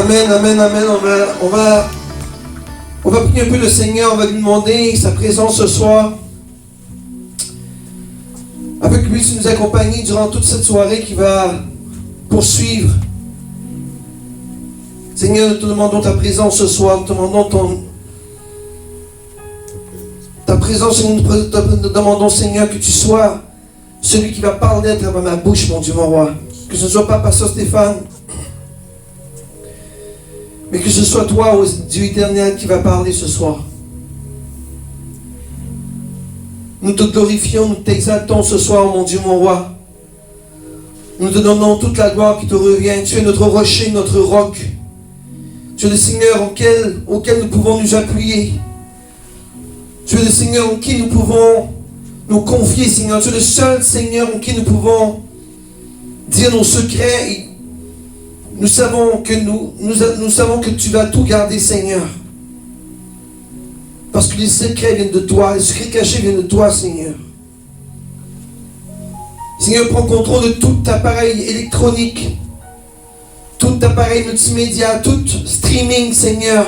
Amen, amen, amen. On va prier un peu le Seigneur, on va lui demander sa présence ce soir. Afin qu'il puisse nous accompagner durant toute cette soirée qui va poursuivre. Seigneur, nous te demandons ta présence ce soir, nous te demandons ta présence, et nous te demandons, Seigneur, que tu sois celui qui va parler à travers ma bouche, mon Dieu, mon roi. Que ce ne soit pas Pasteur Stéphane, mais que ce soit toi, ô Dieu éternel, qui va parler ce soir. Nous te glorifions, nous t'exaltons ce soir, mon Dieu, mon roi. Nous te donnons toute la gloire qui te revient. Tu es notre rocher, notre roc. Tu es le Seigneur auquel nous pouvons nous appuyer. Tu es le Seigneur en qui nous pouvons nous confier, Seigneur. Tu es le seul Seigneur en qui nous pouvons dire nos secrets. Et nous savons que tu vas tout garder, Seigneur. Parce que les secrets viennent de toi, les secrets cachés viennent de toi, Seigneur. Seigneur, prends contrôle de tout appareil électronique, tout appareil multimédia, tout streaming, Seigneur.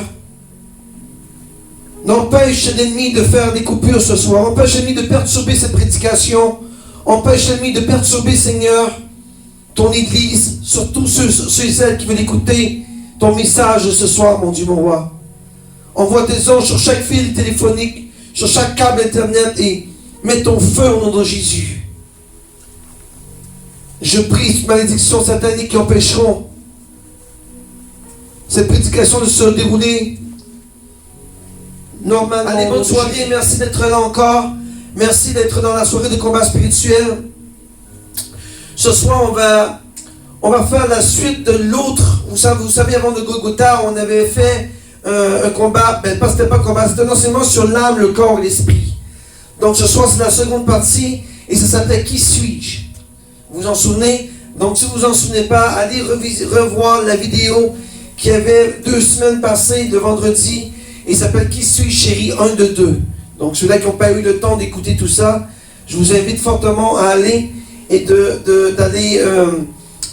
N'empêche l'ennemi de faire des coupures ce soir. Empêche l'ennemi de perturber cette prédication. Empêche l'ennemi de perturber, Seigneur, ton Église, surtout ceux et celles qui veulent écouter ton message ce soir, mon Dieu, mon roi. Envoie tes anges sur chaque fil téléphonique, sur chaque câble Internet et mets ton feu au nom de Jésus. Je prie toute malédiction satanique qui empêcheront cette prédication de se dérouler normalement. Allez, bonne soirée, merci d'être là encore. Merci d'être dans la soirée de combat spirituel. Ce soir, on va faire la suite de l'autre. Vous savez, avant de Golgotha, on avait fait un combat, c'était pas un combat, c'était un enseignement sur l'âme, le corps et l'esprit. Donc ce soir, c'est la seconde partie, et ça s'appelait « Qui suis-je » Vous vous en souvenez? Donc si vous vous en souvenez pas, allez revoir la vidéo qui avait 2 semaines passées, de vendredi, et s'appelle « Qui suis-je, chérie ?» 1 de 2. Donc ceux-là qui n'ont pas eu le temps d'écouter tout ça, je vous invite fortement à aller et d'aller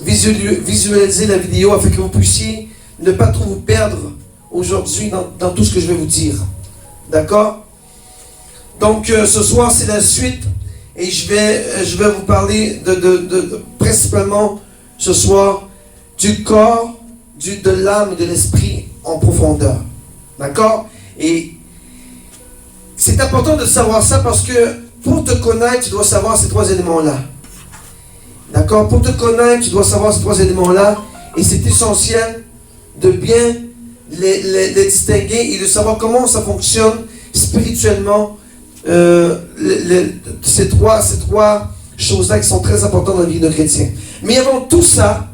visualiser la vidéo afin que vous puissiez ne pas trop vous perdre aujourd'hui dans tout ce que je vais vous dire. D'accord? Donc ce soir c'est la suite et je vais vous parler principalement ce soir du corps, de l'âme et de l'esprit en profondeur. D'accord? Et c'est important de savoir ça parce que pour te connaître, tu dois savoir ces 3 éléments-là. D'accord? Pour te connaître, tu dois savoir ces 3 éléments-là et c'est essentiel de bien les distinguer et de savoir comment ça fonctionne spirituellement. Ces trois choses-là qui sont très importantes dans la vie de chrétien. Mais avant tout ça,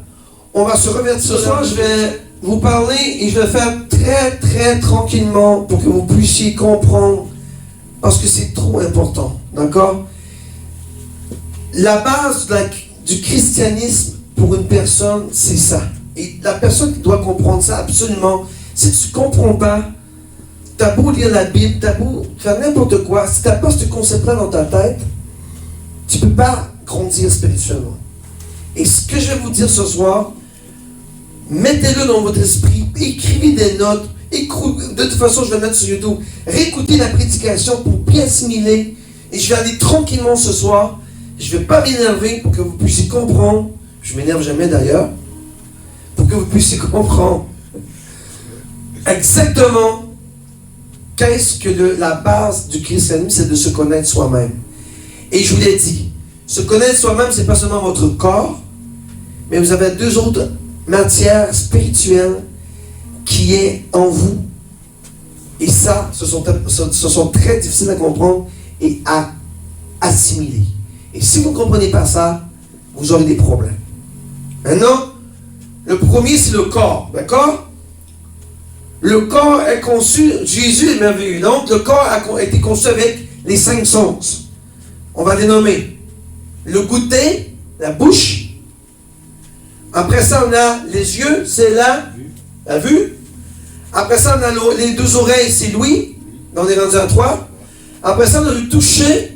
on va se revertir. Ce soir, je vais vous parler et je vais faire très très tranquillement pour que vous puissiez comprendre parce que c'est trop important. D'accord? La base du christianisme pour une personne, c'est ça. Et la personne qui doit comprendre ça absolument. Si tu ne comprends pas, tu as beau lire la Bible, tu as beau faire n'importe quoi, si tu n'as pas ce concept-là dans ta tête, tu ne peux pas grandir spirituellement. Et ce que je vais vous dire ce soir, mettez-le dans votre esprit, écrivez des notes, de toute façon je vais le mettre sur YouTube, réécoutez la prédication pour bien assimiler, et je vais aller tranquillement ce soir, je ne vais pas m'énerver pour que vous puissiez comprendre, je ne m'énerve jamais d'ailleurs, pour que vous puissiez comprendre exactement qu'est-ce que la base du christianisme, c'est de se connaître soi-même. Et je vous l'ai dit, se connaître soi-même, c'est pas seulement votre corps, mais vous avez 2 autres matières spirituelles qui est en vous. Et ça, ce sont très difficiles à comprendre et à assimiler. Et si vous ne comprenez pas ça, vous aurez des problèmes. Maintenant, le premier, c'est le corps, d'accord? Le corps est conçu, Jésus est merveilleux. Donc, le corps a été conçu avec les 5 sens. On va les nommer. Le goûter, la bouche. Après ça, on a les yeux, c'est la vue. Après ça, on a les 2 oreilles, c'est l'ouïe. On est rendu à 3. Après ça, on a le toucher,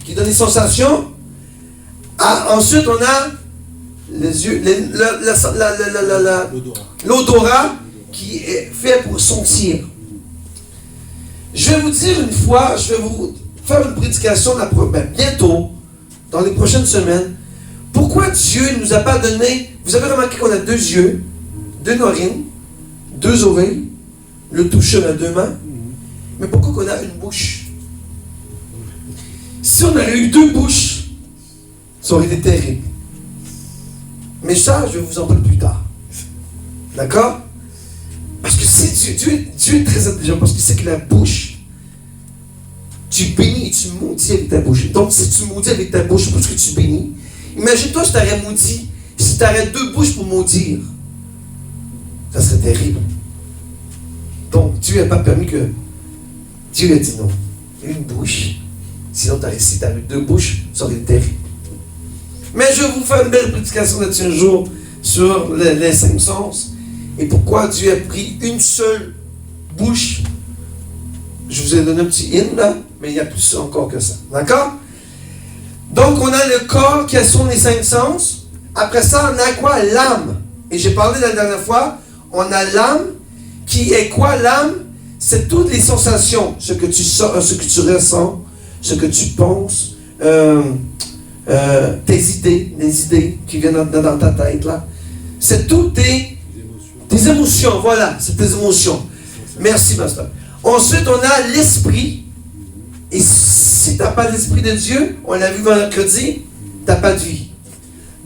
qui donne des sensations. Ensuite, on a les yeux, l'odorat qui est fait pour sentir. Je vais vous dire une fois, je vais vous faire une prédication bientôt, dans les prochaines semaines. Pourquoi Dieu ne nous a pas donné... Vous avez remarqué qu'on a 2 yeux, 2 narines, 2 oreilles, le toucher, on a 2 mains. Mais pourquoi qu'on a une bouche? Si on avait eu 2 bouches, ça aurait été terrible. Mais ça, je vais vous en parler plus tard. D'accord? Parce que si Dieu est très intelligent, parce qu'il sait que la bouche, tu bénis et tu maudis avec ta bouche. Donc, si tu maudis avec ta bouche plus que tu bénis, imagine-toi si tu aurais maudit, si tu aurais 2 bouches pour maudire. Ça serait terrible. Donc, Dieu n'a pas permis que... Dieu a dit non. Une bouche. Sinon, si tu avais 2 bouches, ça aurait été terrible. Mais je vais vous faire une belle prédication là-dessus un jour sur les 5 sens. Et pourquoi Dieu a pris une seule bouche. Je vous ai donné un petit hint là, mais il y a plus encore que ça. D'accord? Donc, on a le corps qui a son les 5 sens. Après ça, on a quoi? L'âme. Et j'ai parlé la dernière fois, on a l'âme qui est quoi? L'âme, c'est toutes les sensations, ce que tu ressens, ce que tu penses, tes idées, les idées qui viennent dans ta tête là. C'est tout tes émotions, voilà, c'est tes émotions. Merci, Pasteur. Ensuite, on a l'esprit. Et si tu n'as pas l'esprit de Dieu, on l'a vu mercredi, tu n'as pas de vie.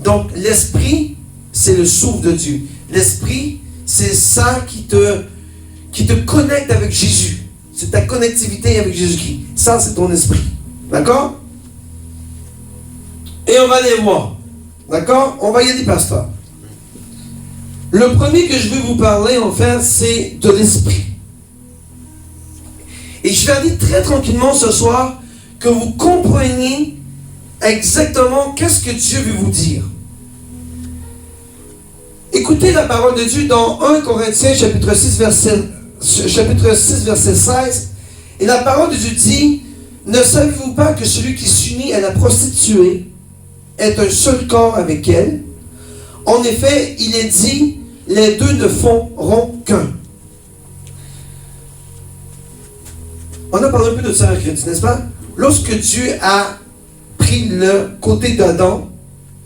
Donc, l'esprit, c'est le souffle de Dieu. L'esprit, c'est ça qui te connecte avec Jésus. C'est ta connectivité avec Jésus-Christ. Ça, c'est ton esprit. D'accord? Et on va les voir. D'accord? On va y aller, Pasteur. Le premier que je vais vous parler, en fait, c'est de l'esprit. Et je vais aller très tranquillement ce soir, que vous compreniez exactement qu'est-ce que Dieu veut vous dire. Écoutez la parole de Dieu dans 1 Corinthiens chapitre 6, verset 16. Et la parole de Dieu dit, « Ne savez-vous pas que celui qui s'unit à la prostituée est un seul corps avec elle? En effet, il est dit, les 2 ne feront qu'un. » On a parlé un peu de ça mercredi, n'est-ce pas? Lorsque Dieu a pris le côté d'Adam,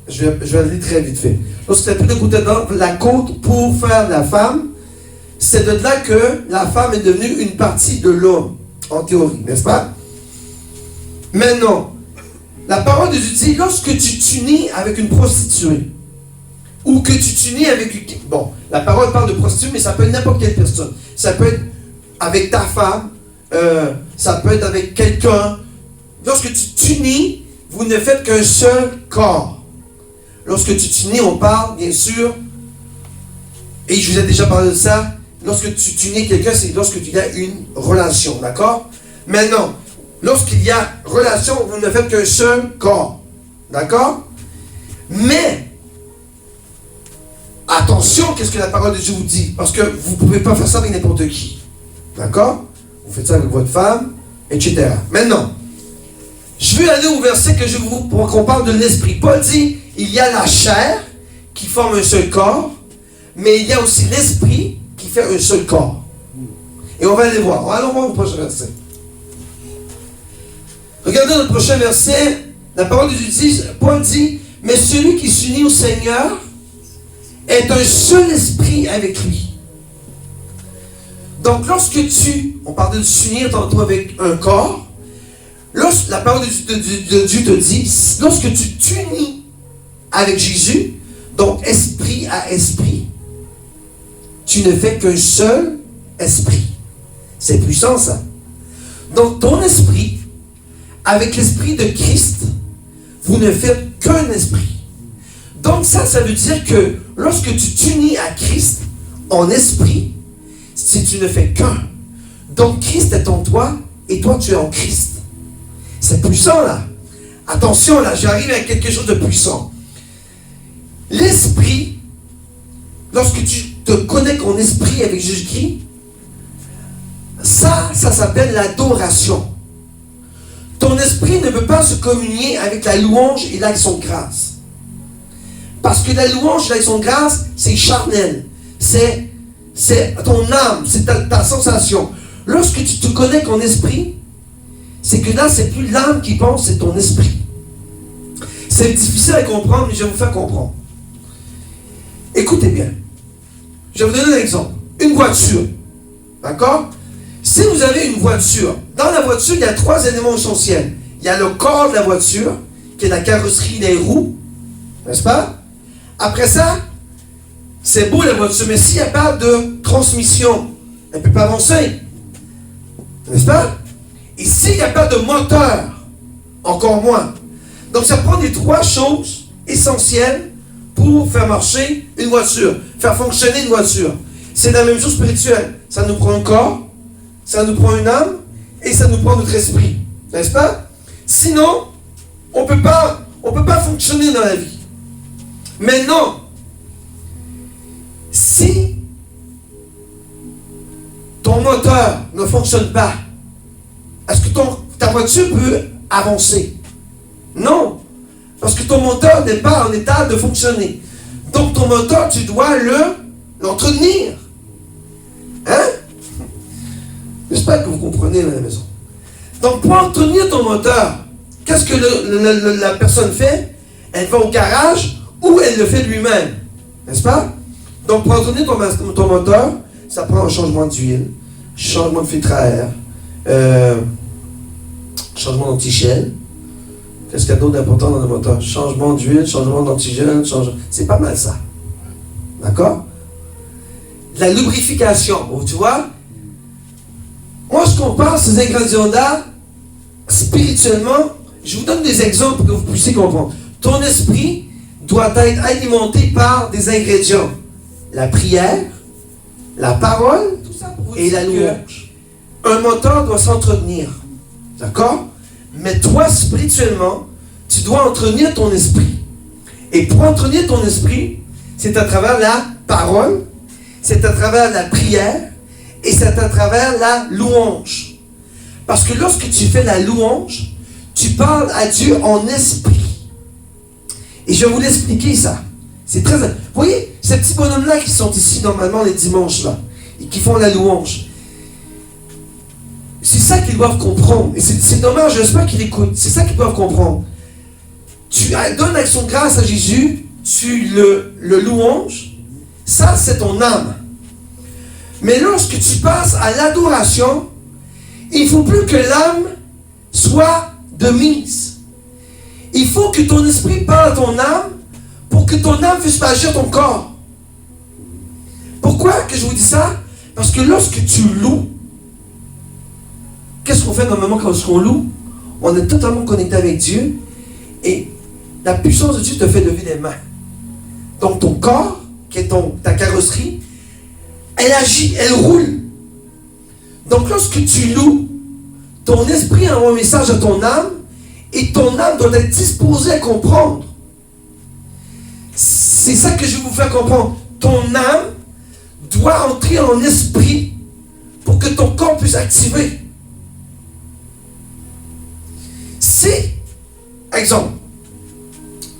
je vais aller très vite fait. Lorsqu'il a pris le côté d'Adam, la côte pour faire la femme, c'est de là que la femme est devenue une partie de l'homme, en théorie, n'est-ce pas? Maintenant, la parole de Dieu dit, lorsque tu t'unis avec une prostituée, ou que tu t'unis avec... Bon, la parole parle de prostituée, mais ça peut être n'importe quelle personne. Ça peut être avec ta femme, ça peut être avec quelqu'un. Lorsque tu t'unis, vous ne faites qu'un seul corps. Lorsque tu t'unis, on parle, bien sûr, et je vous ai déjà parlé de ça, lorsque tu t'unis quelqu'un, c'est lorsque tu as une relation, d'accord? Maintenant, lorsqu'il y a relation, vous ne faites qu'un seul corps, d'accord? Mais, attention, qu'est-ce que la parole de Dieu vous dit? Parce que vous ne pouvez pas faire ça avec n'importe qui, d'accord? Vous faites ça avec votre femme, etc. Maintenant, je vais aller au verset que pour qu'on parle de l'esprit. Paul dit, il y a la chair qui forme un seul corps, mais il y a aussi l'esprit qui fait un seul corps. Et on va aller voir. Allons voir le prochain verset. Regardez le prochain verset. La parole de Dieu dit, Paul dit, mais celui qui s'unit au Seigneur est un seul esprit avec lui. Donc, lorsque on parle de s'unir tantôt avec un corps, la parole de Dieu te dit, lorsque tu t'unis avec Jésus, donc esprit à esprit, tu ne fais qu'un seul esprit. C'est puissant ça. Donc, ton esprit, avec l'esprit de Christ, vous ne faites qu'un esprit. Donc, ça veut dire que lorsque tu t'unis à Christ en esprit, si tu ne fais qu'un, donc Christ est en toi et toi tu es en Christ. C'est puissant là. Attention là, j'arrive à quelque chose de puissant. L'esprit, lorsque tu te connectes en esprit avec Jésus-Christ, ça s'appelle l'adoration. Ton esprit ne peut pas se communier avec la louange et l'action de grâce. Parce que la louange, l'action de grâce, c'est charnel. C'est ton âme, c'est ta sensation. Lorsque tu te connectes en esprit, c'est que là, c'est plus l'âme qui pense, c'est ton esprit. C'est difficile à comprendre, mais je vais vous faire comprendre. Écoutez bien. Je vais vous donner un exemple. Une voiture. D'accord? Si vous avez une voiture, dans la voiture, il y a 3 éléments essentiels. Il y a le corps de la voiture, qui est la carrosserie, les roues. N'est-ce pas? Après ça, c'est beau la voiture, mais s'il n'y a pas de transmission, elle ne peut pas avancer. N'est-ce pas? Et s'il n'y a pas de moteur, encore moins. Donc ça prend les 3 choses essentielles pour faire marcher une voiture, faire fonctionner une voiture. C'est la même chose spirituelle. Ça nous prend un corps, ça nous prend une âme, et ça nous prend notre esprit. N'est-ce pas? Sinon, on ne peut pas fonctionner dans la vie. Maintenant, si ton moteur ne fonctionne pas, est-ce que ta voiture peut avancer? Non, parce que ton moteur n'est pas en état de fonctionner. Donc ton moteur, tu dois l'entretenir. Hein? J'espère que vous comprenez à la maison. Donc pour entretenir ton moteur, qu'est-ce que la personne fait? Elle va au garage ou elle le fait lui-même. N'est-ce pas? Donc pour entretenir ton moteur, ça prend un changement d'huile, changement de filtre à air, changement d'antigel. Qu'est-ce qu'il y a d'autre d'important dans le moteur? Changement d'huile, changement d'antigel, c'est pas mal ça. D'accord? La lubrification, tu vois? Moi, je compare ces ingrédients-là spirituellement. Je vous donne des exemples pour que vous puissiez comprendre. Ton esprit doit être alimenté par des ingrédients. La prière, la parole et la louange. Un moteur doit s'entretenir. D'accord? Mais toi, spirituellement, tu dois entretenir ton esprit. Et pour entretenir ton esprit, c'est à travers la parole, c'est à travers la prière, et c'est à travers la louange. Parce que lorsque tu fais la louange, tu parles à Dieu en esprit. Et je vais vous l'expliquer ça. C'est très... Vous voyez, ces petits bonhommes-là qui sont ici normalement les dimanches, là, et qui font la louange, c'est ça qu'ils doivent comprendre. Et c'est dommage, j'espère qu'ils écoutent. C'est ça qu'ils doivent comprendre. Tu donnes action de grâce à Jésus, tu le louanges, ça c'est ton âme. Mais lorsque tu passes à l'adoration, il ne faut plus que l'âme soit de mise. Il faut que ton esprit parle à ton âme pour que ton âme puisse agir ton corps. Pourquoi que je vous dis ça? Parce que lorsque tu loues, qu'est-ce qu'on fait normalement quand on loue? On est totalement connecté avec Dieu et la puissance de Dieu te fait lever les mains. Donc ton corps, qui est ta carrosserie, elle agit, elle roule. Donc lorsque tu loues, ton esprit envoie un message à ton âme et ton âme doit être disposée à comprendre. C'est ça que je vais vous faire comprendre. Ton âme doit entrer en esprit pour que ton corps puisse activer. Si, exemple,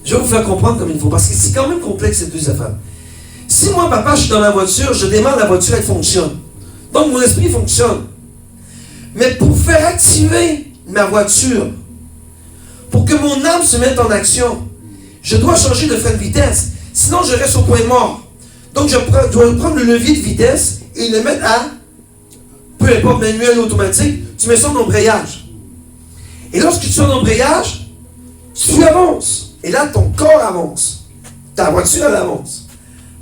je vais vous faire comprendre comme il faut, parce que c'est quand même complexe ces deux affaires. Si moi, papa, je suis dans la voiture, je démarre la voiture, elle fonctionne. Donc mon esprit fonctionne. Mais pour faire activer ma voiture, pour que mon âme se mette en action, je dois changer de frein de vitesse. Sinon, je reste au point mort. Donc je dois prendre le levier de vitesse et le mettre à, peu importe, manuel ou automatique, tu mets ça en embrayage. Et lorsque tu es en embrayage, tu avances. Et là, ton corps avance. Ta voiture, elle avance.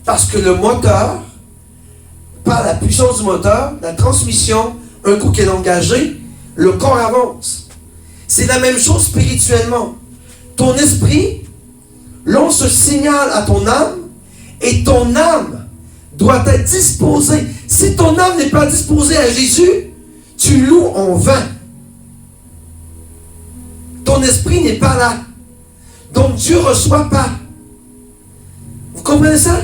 Parce que le moteur, par la puissance du moteur, la transmission, un coup qu'elle est engagée, le corps avance. C'est la même chose spirituellement. Ton esprit lance un signal à ton âme et ton âme doit être disposée. Si ton âme n'est pas disposée à Jésus, tu loues en vain. Ton esprit n'est pas là. Donc Dieu ne reçoit pas. Vous comprenez ça?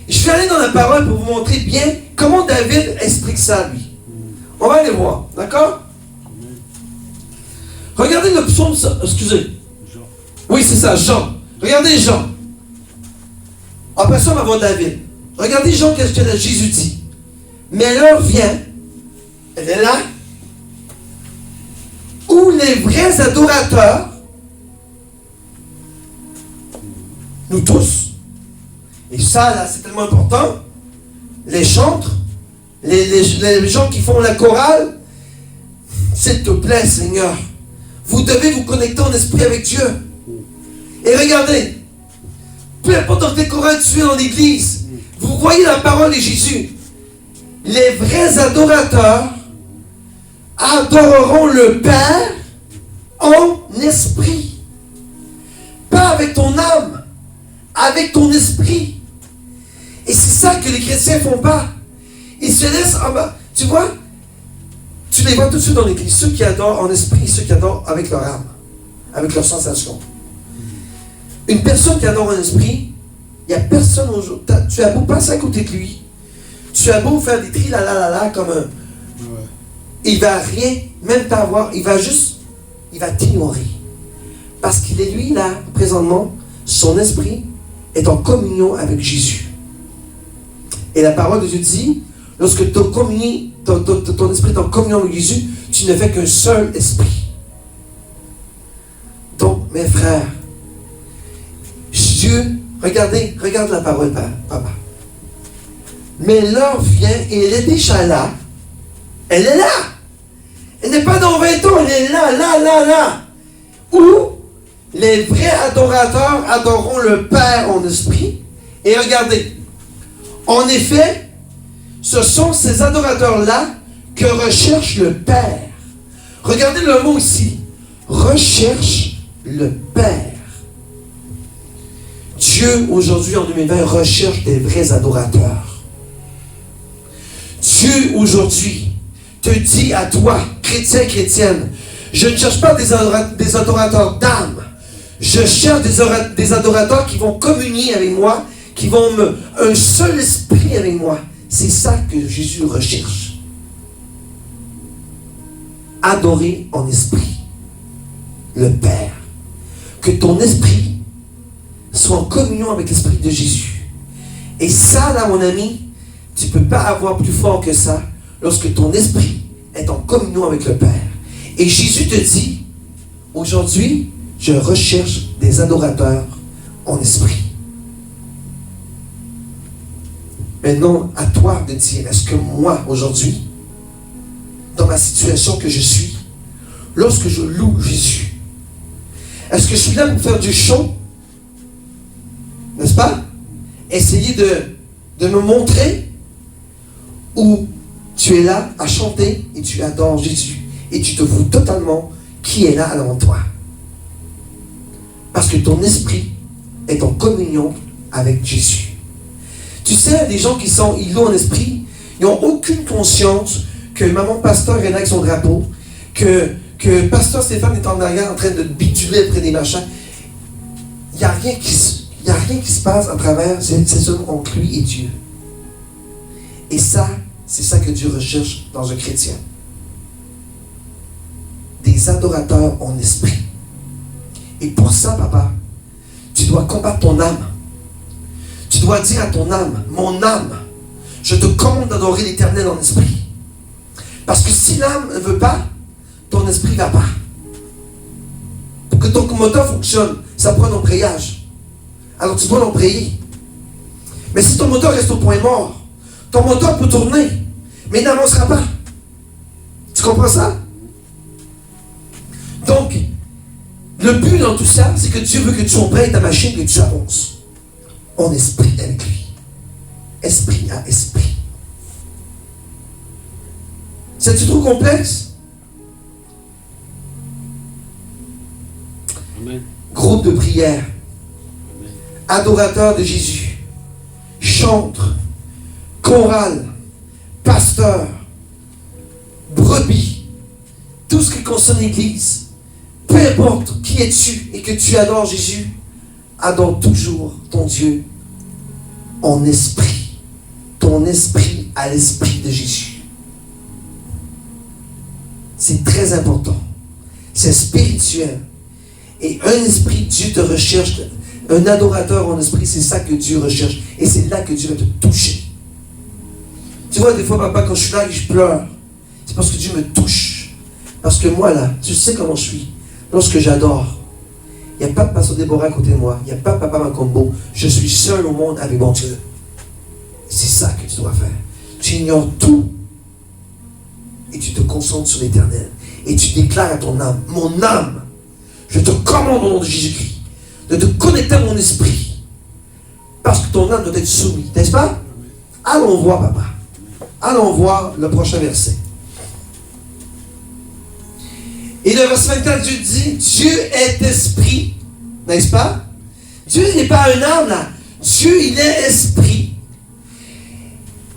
Je vais aller dans la parole pour vous montrer bien comment David explique ça, lui. On va aller voir, d'accord? Regardez le psaume, excusez. Oui, c'est ça, Jean. Regardez Jean. Après ça, on va voir David. Regardez, Jean, qu'est-ce que Jésus dit. Mais l'heure vient, elle est là, où les vrais adorateurs, nous tous, et ça, là, c'est tellement important, les chantres, les gens qui font la chorale, s'il te plaît, Seigneur, vous devez vous connecter en esprit avec Dieu. Et regardez, peu importe dans quel chorale tu es dans l'église, vous voyez la parole de Jésus. Les vrais adorateurs adoreront le Père en esprit. Pas avec ton âme, avec ton esprit. Et c'est ça que les chrétiens font pas. Ils se laissent en bas. Tu vois, tu les vois tout de suite dans l'église. Ceux qui adorent en esprit, ceux qui adorent avec leur âme, avec leur sensation. Une personne qui adore en esprit, il n'y a personne aujourd'hui. Tu as beau passer à côté de lui. Tu as beau faire des tri la la la la comme un. Il va rien, même t'avoir. Il va t'ignorer. Parce qu'il est lui là, présentement, son esprit est en communion avec Jésus. Et la parole de Dieu dit, lorsque ton esprit est en communion avec Jésus, tu ne fais qu'un seul esprit. Donc, mes frères, Dieu, regarde la parole, papa. Mais l'heure vient et elle est déjà là. Elle est là. Elle n'est pas dans 20 ans, elle est là. Où les vrais adorateurs adoreront le Père en esprit. Et regardez, en effet, ce sont ces adorateurs-là que recherche le Père. Regardez le mot ici. Recherche le Père. Dieu, aujourd'hui, en 2020, recherche des vrais adorateurs. Dieu, aujourd'hui, te dit à toi, chrétien, chrétienne, je ne cherche pas des adorateurs d'âme. Je cherche des adorateurs qui vont communier avec moi, qui vont un seul esprit avec moi. C'est ça que Jésus recherche. Adorer en esprit le Père. Que ton esprit soit en communion avec l'esprit de Jésus. Et ça, là, mon ami, tu ne peux pas avoir plus fort que ça lorsque ton esprit est en communion avec le Père. Et Jésus te dit, aujourd'hui, je recherche des adorateurs en esprit. Maintenant, à toi de dire, est-ce que moi, aujourd'hui, dans ma situation que je suis, lorsque je loue Jésus, est-ce que je suis là pour faire du chant? N'est-ce pas? Essayer de me montrer, ou tu es là à chanter et tu adores Jésus et tu te fous totalement qui est là devant toi. Parce que ton esprit est en communion avec Jésus. Tu sais, les gens ils louent en esprit, ils n'ont aucune conscience que maman pasteur est là avec son drapeau, que pasteur Stéphane est en arrière en train de bituler près des machins. Il n'y a rien qui se passe à travers ces hommes entre lui et Dieu. Et ça, c'est ça que Dieu recherche dans un chrétien. Des adorateurs en esprit. Et pour ça, papa, tu dois combattre ton âme. Tu dois dire à ton âme, mon âme, je te commande d'adorer l'Éternel en esprit. Parce que si l'âme ne veut pas, ton esprit ne va pas. Pour que ton moteur fonctionne, ça prend l'embrayage. Alors tu dois l'embrayer. Mais si ton moteur reste au point mort, ton moteur peut tourner, mais il n'avancera pas. Tu comprends ça? Donc, le but dans tout ça, c'est que Dieu veut que tu embrayes ta machine et que tu avances. En esprit avec lui. Esprit à esprit. C'est-tu trop complexe? Amen. Groupe de prière. Amen. Adorateur de Jésus. Chantre. Chorale. Pasteur. Brebis. Tout ce qui concerne l'Église. Peu importe qui es-tu et que tu adores Jésus, adore toujours ton Dieu en esprit. Ton esprit à l'esprit de Jésus. C'est très important. C'est spirituel. Et un esprit, Dieu te recherche. Un adorateur en esprit, c'est ça que Dieu recherche. Et c'est là que Dieu va te toucher. Tu vois, des fois, papa, quand je suis là et je pleure, c'est parce que Dieu me touche. Parce que moi, là, tu sais comment je suis. Lorsque j'adore, il n'y a pas de pasteur Déborah à côté de moi. Il n'y a pas de papa Macombo. Je suis seul au monde avec mon Dieu. C'est ça que tu dois faire. Tu ignores tout. Et tu te concentres sur l'éternel. Et tu déclares à ton âme, mon âme, je te commande au nom de Jésus-Christ de te connecter à mon esprit. Parce que ton âme doit être soumise. N'est-ce pas? Allons voir, papa. Allons voir le prochain verset. Et le verset 24, Dieu dit, Dieu est esprit. N'est-ce pas? Dieu n'est pas un âme, là. Dieu, il est esprit.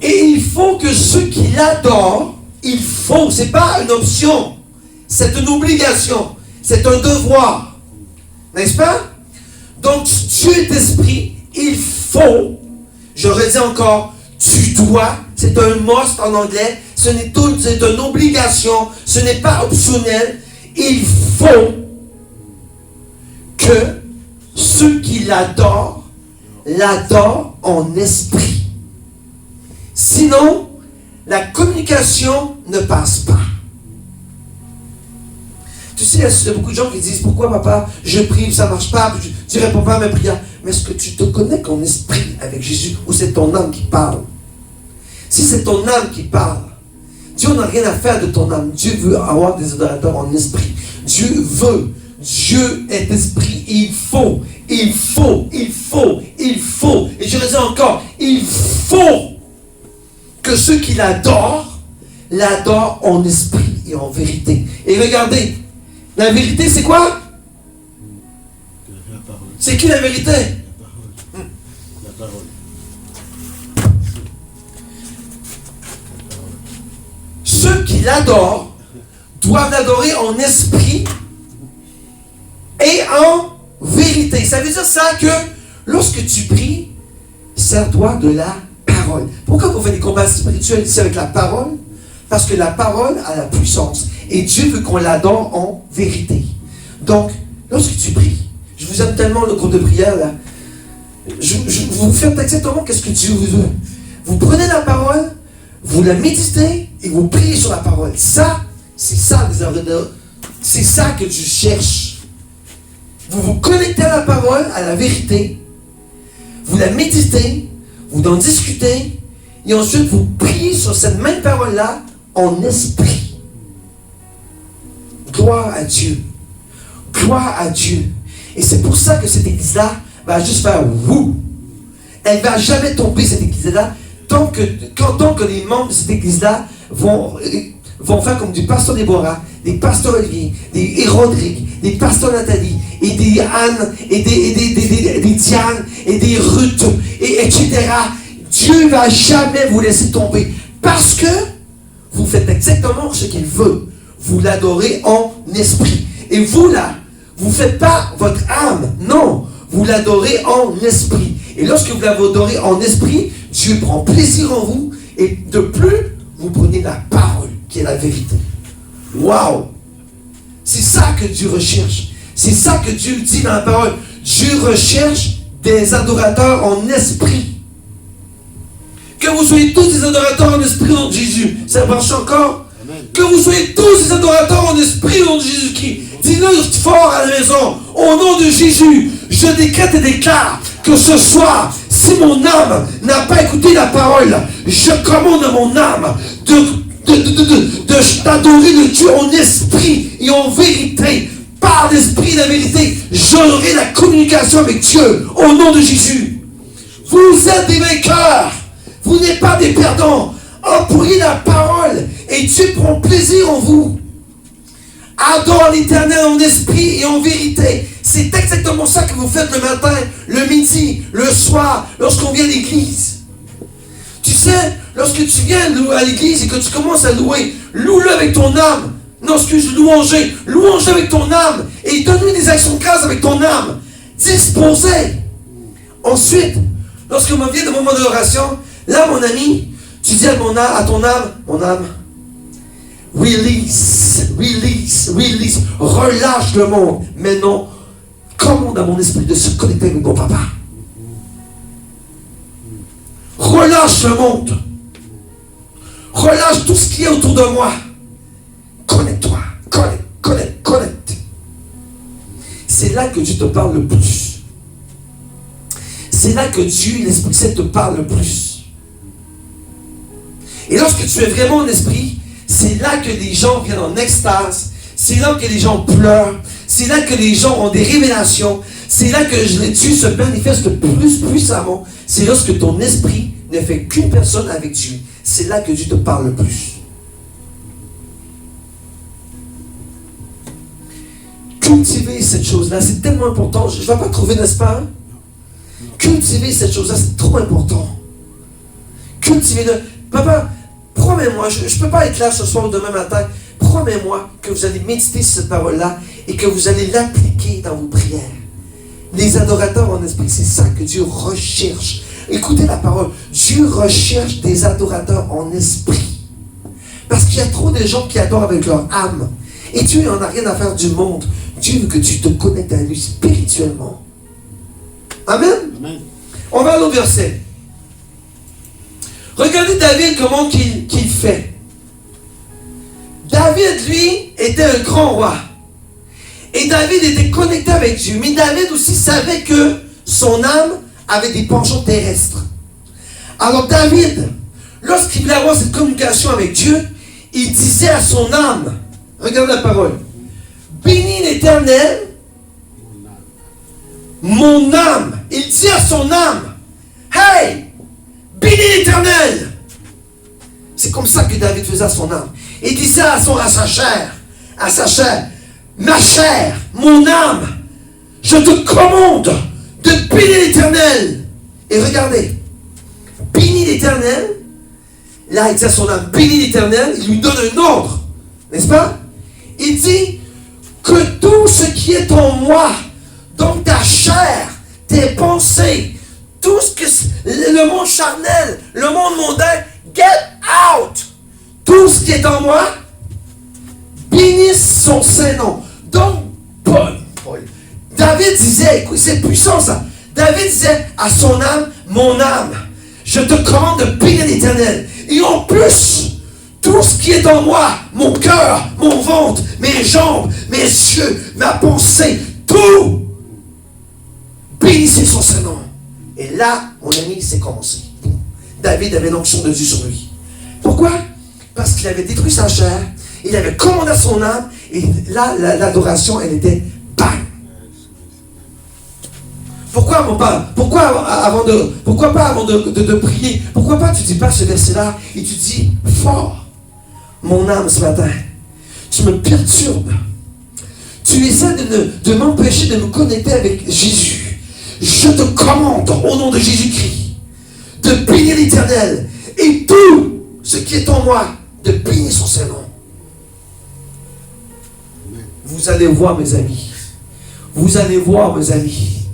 Et il faut que ceux qui l'adorent, il faut, c'est pas une option. C'est une obligation. C'est un devoir. N'est-ce pas? Donc, Dieu est esprit. Il faut, je redis encore, tu dois, c'est un must en anglais, c'est une obligation, ce n'est pas optionnel. Il faut que ceux qui l'adorent en esprit. Sinon, la communication ne passe pas. Tu sais, il y a beaucoup de gens qui disent, pourquoi papa, je prie, ça ne marche pas, tu ne réponds pas à mes prières. Mais est-ce que tu te connectes en esprit avec Jésus ou c'est ton âme qui parle? Si c'est ton âme qui parle, Dieu n'a rien à faire de ton âme. Dieu veut avoir des adorateurs en esprit. Dieu veut. Dieu est esprit. Il faut. Et je le dis encore, il faut que ceux qui l'adorent en esprit et en vérité. Et regardez, la vérité c'est quoi? C'est qui la vérité? La parole. Ceux qui l'adorent doivent l'adorer en esprit et en vérité. Ça veut dire ça que lorsque tu pries, sers-toi de la parole. Pourquoi vous faites des combats spirituels ici avec la parole? Parce que la parole a la puissance. Et Dieu veut qu'on l'adore en vérité. Donc, lorsque tu pries, je vous aime tellement le groupe de prière là. Vous faites exactement ce que Dieu vous veut. Vous prenez la parole, vous la méditez et vous priez sur la parole. Ça, c'est ça les adorateurs. C'est ça que Dieu cherche. Vous vous connectez à la parole, à la vérité. Vous la méditez, vous en discutez, et ensuite vous priez sur cette même parole-là en esprit. Gloire à Dieu. Gloire à Dieu. Et c'est pour ça que cette église-là va juste faire wouh. Elle ne va jamais tomber, cette église-là, tant que les membres de cette église-là vont faire comme du pasteur Déborah, des pasteurs Olivier, des Rodrigue, des pasteurs Nathalie, et des Anne, et des Diane, et des Ruth, etc. Dieu ne va jamais vous laisser tomber. Parce que vous faites exactement ce qu'il veut. Vous l'adorez en esprit. Et vous là, vous ne faites pas votre âme. Non, vous l'adorez en esprit. Et lorsque vous l'adorez en esprit, Dieu prend plaisir en vous. Et de plus, vous prenez la parole qui est la vérité. Waouh! C'est ça que Dieu recherche. C'est ça que Dieu dit dans la parole. Dieu recherche des adorateurs en esprit. Que vous soyez tous des adorateurs en esprit au nom de Jésus. Ça marche encore? Amen. Que vous soyez tous des adorateurs en esprit au nom de Jésus-Christ. Dis-le fort à la maison. Au nom de Jésus, je décrète et déclare que ce soir, si mon âme n'a pas écouté la parole, je commande à mon âme d'adorer le Dieu en esprit et en vérité. Par l'esprit et la vérité, j'aurai la communication avec Dieu au nom de Jésus. Vous êtes des vainqueurs. Vous n'êtes pas des perdants. Employez la parole et Dieu prend plaisir en vous. Adore l'Éternel en esprit et en vérité. C'est exactement ça que vous faites le matin, le midi, le soir, lorsqu'on vient à l'église. Tu sais, lorsque tu viens à l'église et que tu commences à louer, loue-le avec ton âme. Non, louanger avec ton âme. Et donne-lui des actions de grâce avec ton âme. Disposez. Ensuite, lorsque l'on vient de moment d'adoration, là, mon ami, tu dis à ton âme, mon âme, release, relâche le monde. Mais non, commande à mon esprit de se connecter avec mon papa. Relâche le monde. Relâche tout ce qui est autour de moi. Connecte-toi. Connecte. C'est là que Dieu te parle le plus. C'est là que Dieu, l'Esprit Saint, te parle le plus. Et lorsque tu es vraiment en esprit, c'est là que les gens viennent en extase. C'est là que les gens pleurent. C'est là que les gens ont des révélations. C'est là que Dieu se manifeste plus puissamment. C'est lorsque ton esprit ne fait qu'une personne avec Dieu. C'est là que Dieu te parle le plus. Cultiver cette chose-là, c'est tellement important. Je ne vais pas trouver, n'est-ce pas? Cultiver cette chose-là, c'est trop important. Cultiver-le. Papa, promets-moi, je ne peux pas être là ce soir ou demain matin. Promets-moi que vous allez méditer sur cette parole-là et que vous allez l'appliquer dans vos prières. Les adorateurs en esprit, c'est ça que Dieu recherche. Écoutez la parole. Dieu recherche des adorateurs en esprit. Parce qu'il y a trop de gens qui adorent avec leur âme. Et Dieu n'en a rien à faire du monde. Dieu veut que tu te connectes à lui spirituellement. Amen. Amen. On va aller au verset. Regardez David comment qu'il fait. David, lui, était un grand roi. Et David était connecté avec Dieu. Mais David aussi savait que son âme avait des penchants terrestres. Alors David, lorsqu'il voulait avoir cette communication avec Dieu, il disait à son âme, regarde la parole, bénis l'Éternel, mon âme. Il dit à son âme, hey, bénis l'Éternel. C'est comme ça que David faisait à son âme. Il disait à sa chair, ma chair, mon âme, je te commande de bénir l'Éternel. Et regardez, bénis l'Éternel. Là, il dit à son âme, bénis l'Éternel. Il lui donne un ordre, n'est-ce pas? Il dit que tout ce qui est en moi, donc ta chair, tes pensées, tout ce que le monde charnel, le monde mondain, get out. Tout ce qui est en moi, bénisse son Saint-Nom. Donc, David disait, écoute, c'est puissant ça. David disait à son âme, mon âme, je te commande de bénir l'Éternel. Et en plus, tout ce qui est en moi, mon cœur, mon ventre, mes jambes, mes yeux, ma pensée, tout, bénissez son Saint-Nom. Et là, mon ami, c'est commencé. David avait l'onction de Dieu sur lui. Pourquoi? Parce qu'il avait détruit sa chair, il avait commandé à son âme, et là, l'adoration, elle était bang. Pourquoi, mon père? Pourquoi pas avant de prier? Pourquoi pas tu dis pas ce verset-là et tu dis fort, mon âme ce matin, tu me perturbes. Tu essaies de m'empêcher de me connecter avec Jésus. Je te commande au nom de Jésus-Christ de bénir l'Éternel et tout ce qui est en moi, de bénir son Saint-Nom. Vous allez voir, mes amis. Vous allez voir, mes amis.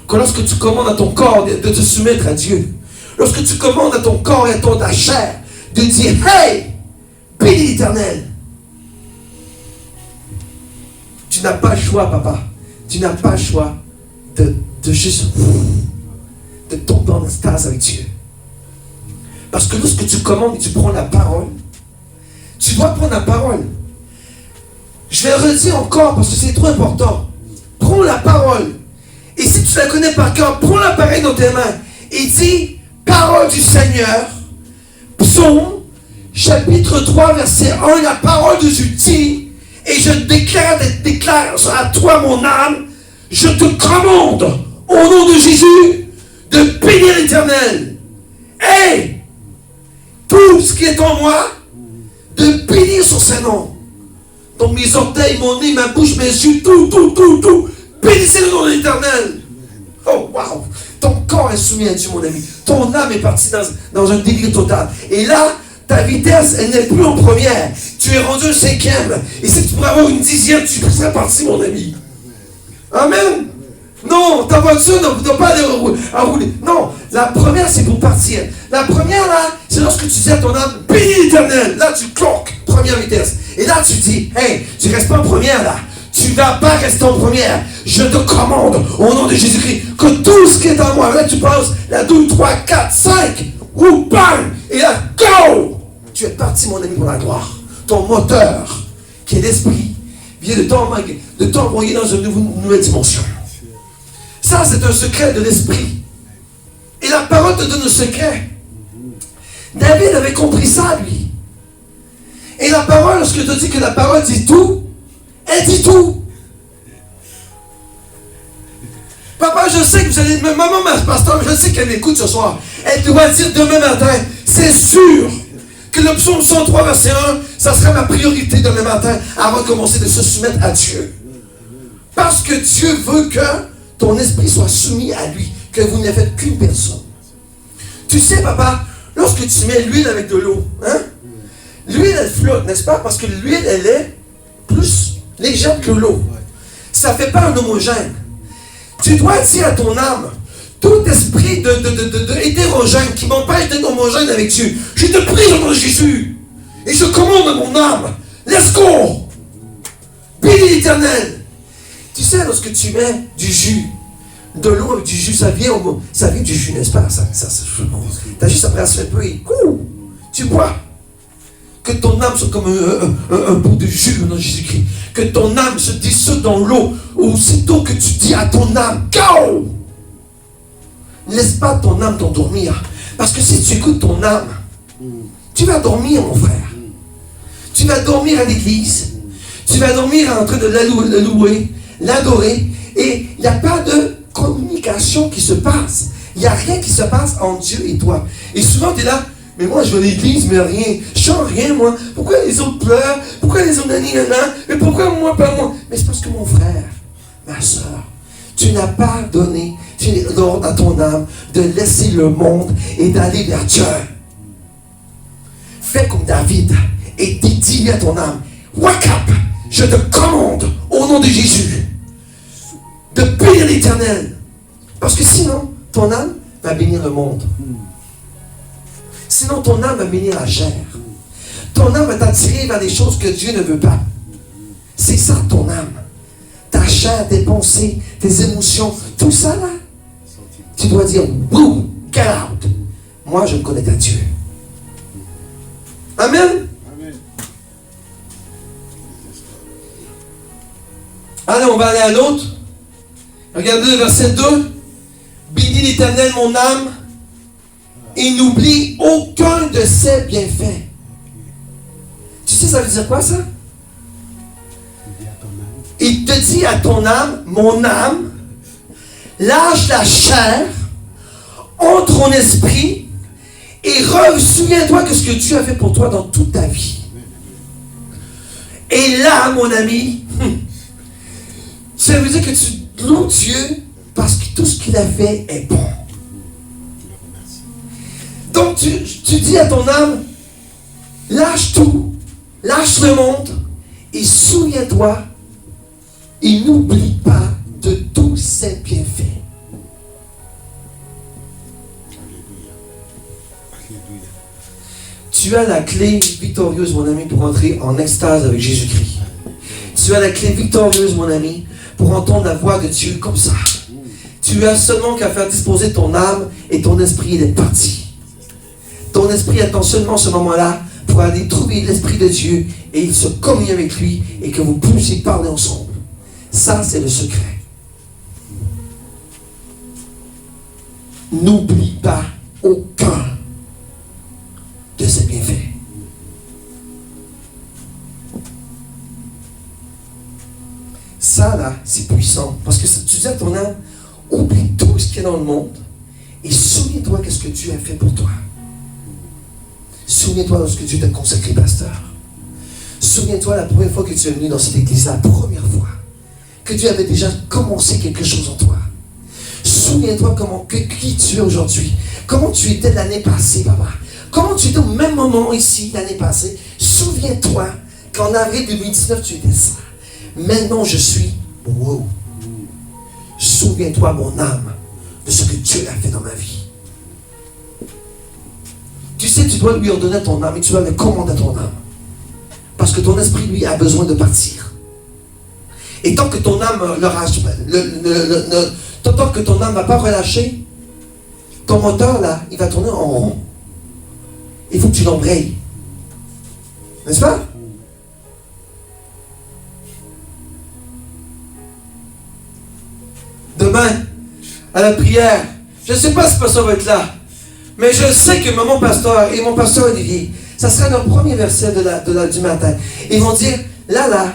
Que lorsque tu commandes à ton corps de te soumettre à Dieu, lorsque tu commandes à ton corps et à ta chair de dire, hey, bénis l'Éternel. Tu n'as pas le choix, papa. Tu n'as pas le choix de juste de tomber en extase avec Dieu. Parce que lorsque tu commandes et tu prends la parole, tu dois prendre la parole. Je vais le redire encore parce que c'est trop important. Prends la parole. Et si tu la connais par cœur, prends l'appareil dans tes mains et dis, parole du Seigneur, Psaume, chapitre 3, verset 1, la parole de Dieu dit, et je déclare à toi, mon âme, je te commande, au nom de Jésus, de bénir l'Éternel. Et tout ce qui est en moi, de bénir son Saint-Nom. Donc mes orteils, mon nez, ma bouche, mes yeux, tout. Bénissez le nom de l'Éternel. Oh, waouh. Ton corps est soumis à Dieu, mon ami. Ton âme est partie dans un délire total. Et là, ta vitesse, elle n'est plus en première. Tu es rendu un 5e. Et si tu pourrais avoir une 10e, tu serais parti, mon ami. Amen. Non, ta voiture ne doit pas aller à rouler. Non, la première, c'est pour partir. La première, là, c'est lorsque tu dis à ton âme, bénis l'Éternel. Là, tu cloques, première vitesse. Et là, tu dis, hey, tu restes pas en première, là. Tu ne vas pas rester en première. Je te commande au nom de Jésus-Christ que tout ce qui est en moi, là tu penses, la 2, 3, 4, 5, ou bang, et là, go! Tu es parti, mon ami, pour la gloire. Ton moteur, qui est l'esprit, vient de t'envoyer dans une nouvelle dimension. Ça, c'est un secret de l'esprit. Et la parole te donne un secret. David avait compris ça, lui. Et la parole, lorsque je te dis que la parole dit tout, elle dit tout. Papa, je sais que vous allez... Maman, ma pasteur, je sais qu'elle m'écoute ce soir. Elle doit dire demain matin, c'est sûr que le psaume 103, verset 1, ça sera ma priorité demain matin avant de commencer de se soumettre à Dieu. Parce que Dieu veut que ton esprit soit soumis à lui, que vous ne faites qu'une personne. Tu sais, papa, lorsque tu mets l'huile avec de l'eau, hein, l'huile, elle flotte, n'est-ce pas? Parce que l'huile, elle est plus légère que l'eau. Ça ne fait pas un homogène. Tu dois dire à ton âme, tout esprit hétérogène qui m'empêche d'être homogène avec Dieu, je te prie au nom de Jésus et je commande à mon âme, let's go! Bénis l'Éternel. Tu sais, lorsque tu mets du jus, de l'eau avec du jus, ça vient du jus, n'est-ce pas? Tu as juste à presser un peu et tu bois. Que ton âme soit comme un bout de jus dans Jésus-Christ. Que ton âme se dissoute dans l'eau. Aussitôt que tu dis à ton âme, go! Laisse pas ton âme t'endormir. Parce que si tu écoutes ton âme, tu vas dormir, mon frère. Tu vas dormir à l'église. Tu vas dormir en train de la louer, l'adorer. Et il n'y a pas de communication qui se passe. Il n'y a rien qui se passe entre Dieu et toi. Et souvent, tu es là, mais moi, je vais à l'église, mais rien. Je sens rien, moi. Pourquoi les autres pleurent? Pourquoi les autres mais pourquoi moi, pas moi? Mais c'est parce que mon frère, ma soeur, tu n'as pas donné l'ordre à ton âme de laisser le monde et d'aller vers Dieu. Fais comme David et dis à ton âme, wake up, je te commande au nom de Jésus de bénir l'Éternel. Parce que sinon, ton âme va bénir le monde. Sinon, ton âme va bénir la chair. Ton âme va t'attirer vers des choses que Dieu ne veut pas. C'est ça ton âme. Ta chair, tes pensées, tes émotions, tout ça là. Tu dois dire, woo, get out. Moi, je me connecte à Dieu. Amen. Amen. Allez, on va aller à l'autre. Regardez le verset 2. Bénis l'Éternel, mon âme, et n'oublie aucun de ses bienfaits. Tu sais, ça veut dire quoi, ça? Il te dit à ton âme, mon âme, lâche la chair, entre ton esprit, et souviens-toi de ce que Dieu a fait pour toi dans toute ta vie. Et là, mon ami, ça veut dire que tu loues Dieu parce que tout ce qu'il a fait est bon. Donc tu dis à ton âme, lâche tout, lâche le monde, et souviens-toi, et n'oublie pas de tous ses bienfaits. Tu as la clé victorieuse, mon ami, pour entrer en extase avec Jésus-Christ. Tu as la clé victorieuse, mon ami, pour entendre la voix de Dieu comme ça. Tu as seulement qu'à faire disposer ton âme et ton esprit d'être parti. Ton esprit attend seulement ce moment-là pour aller trouver l'Esprit de Dieu et il se communique avec lui et que vous puissiez parler ensemble. Ça, c'est le secret. N'oublie pas aucun de ses bienfaits. Ça, là, c'est puissant. Parce que tu dis à ton âme, oublie tout ce qui est dans le monde et souviens-toi qu'est-ce que Dieu a fait pour toi. Souviens-toi de ce que Dieu t'a consacré, pasteur. Souviens-toi la première fois que tu es venu dans cette église, la première fois, que Dieu avait déjà commencé quelque chose en toi. Souviens-toi qui tu es aujourd'hui. Comment tu étais l'année passée, papa. Comment tu étais au même moment ici, l'année passée. Souviens-toi qu'en avril 2019, tu étais ça. Maintenant, je suis wow. Souviens-toi, mon âme, de ce que Dieu a fait dans ma vie. Tu sais, tu dois lui ordonner à ton âme et tu dois le commander à ton âme. Parce que ton esprit, lui, a besoin de partir. Et tant que ton âme tant que ton âme ne va pas relâcher, ton moteur, là, il va tourner en rond. Il faut que tu l'embrayes. N'est-ce pas? Demain, à la prière, je ne sais pas si le pasteur va être là, mais je sais que mon pasteur et mon pasteur Olivier, ça sera le premier verset du matin. Ils vont dire, là,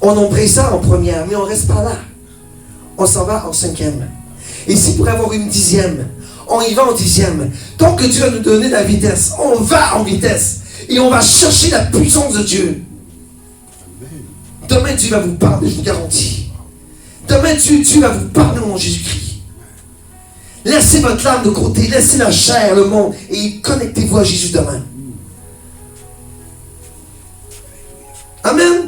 on embraye ça en première, mais on ne reste pas là. On s'en va en 5e. Et si pour avoir une 10e, on y va en 10e. Tant que Dieu a nous donné la vitesse, on va en vitesse. Et on va chercher la puissance de Dieu. Demain, Dieu va vous parler, je vous garantis. Demain, Dieu va vous parler au nom de Jésus-Christ. Laissez votre âme de côté, laissez la chair, le monde, et connectez-vous à Jésus demain. Amen.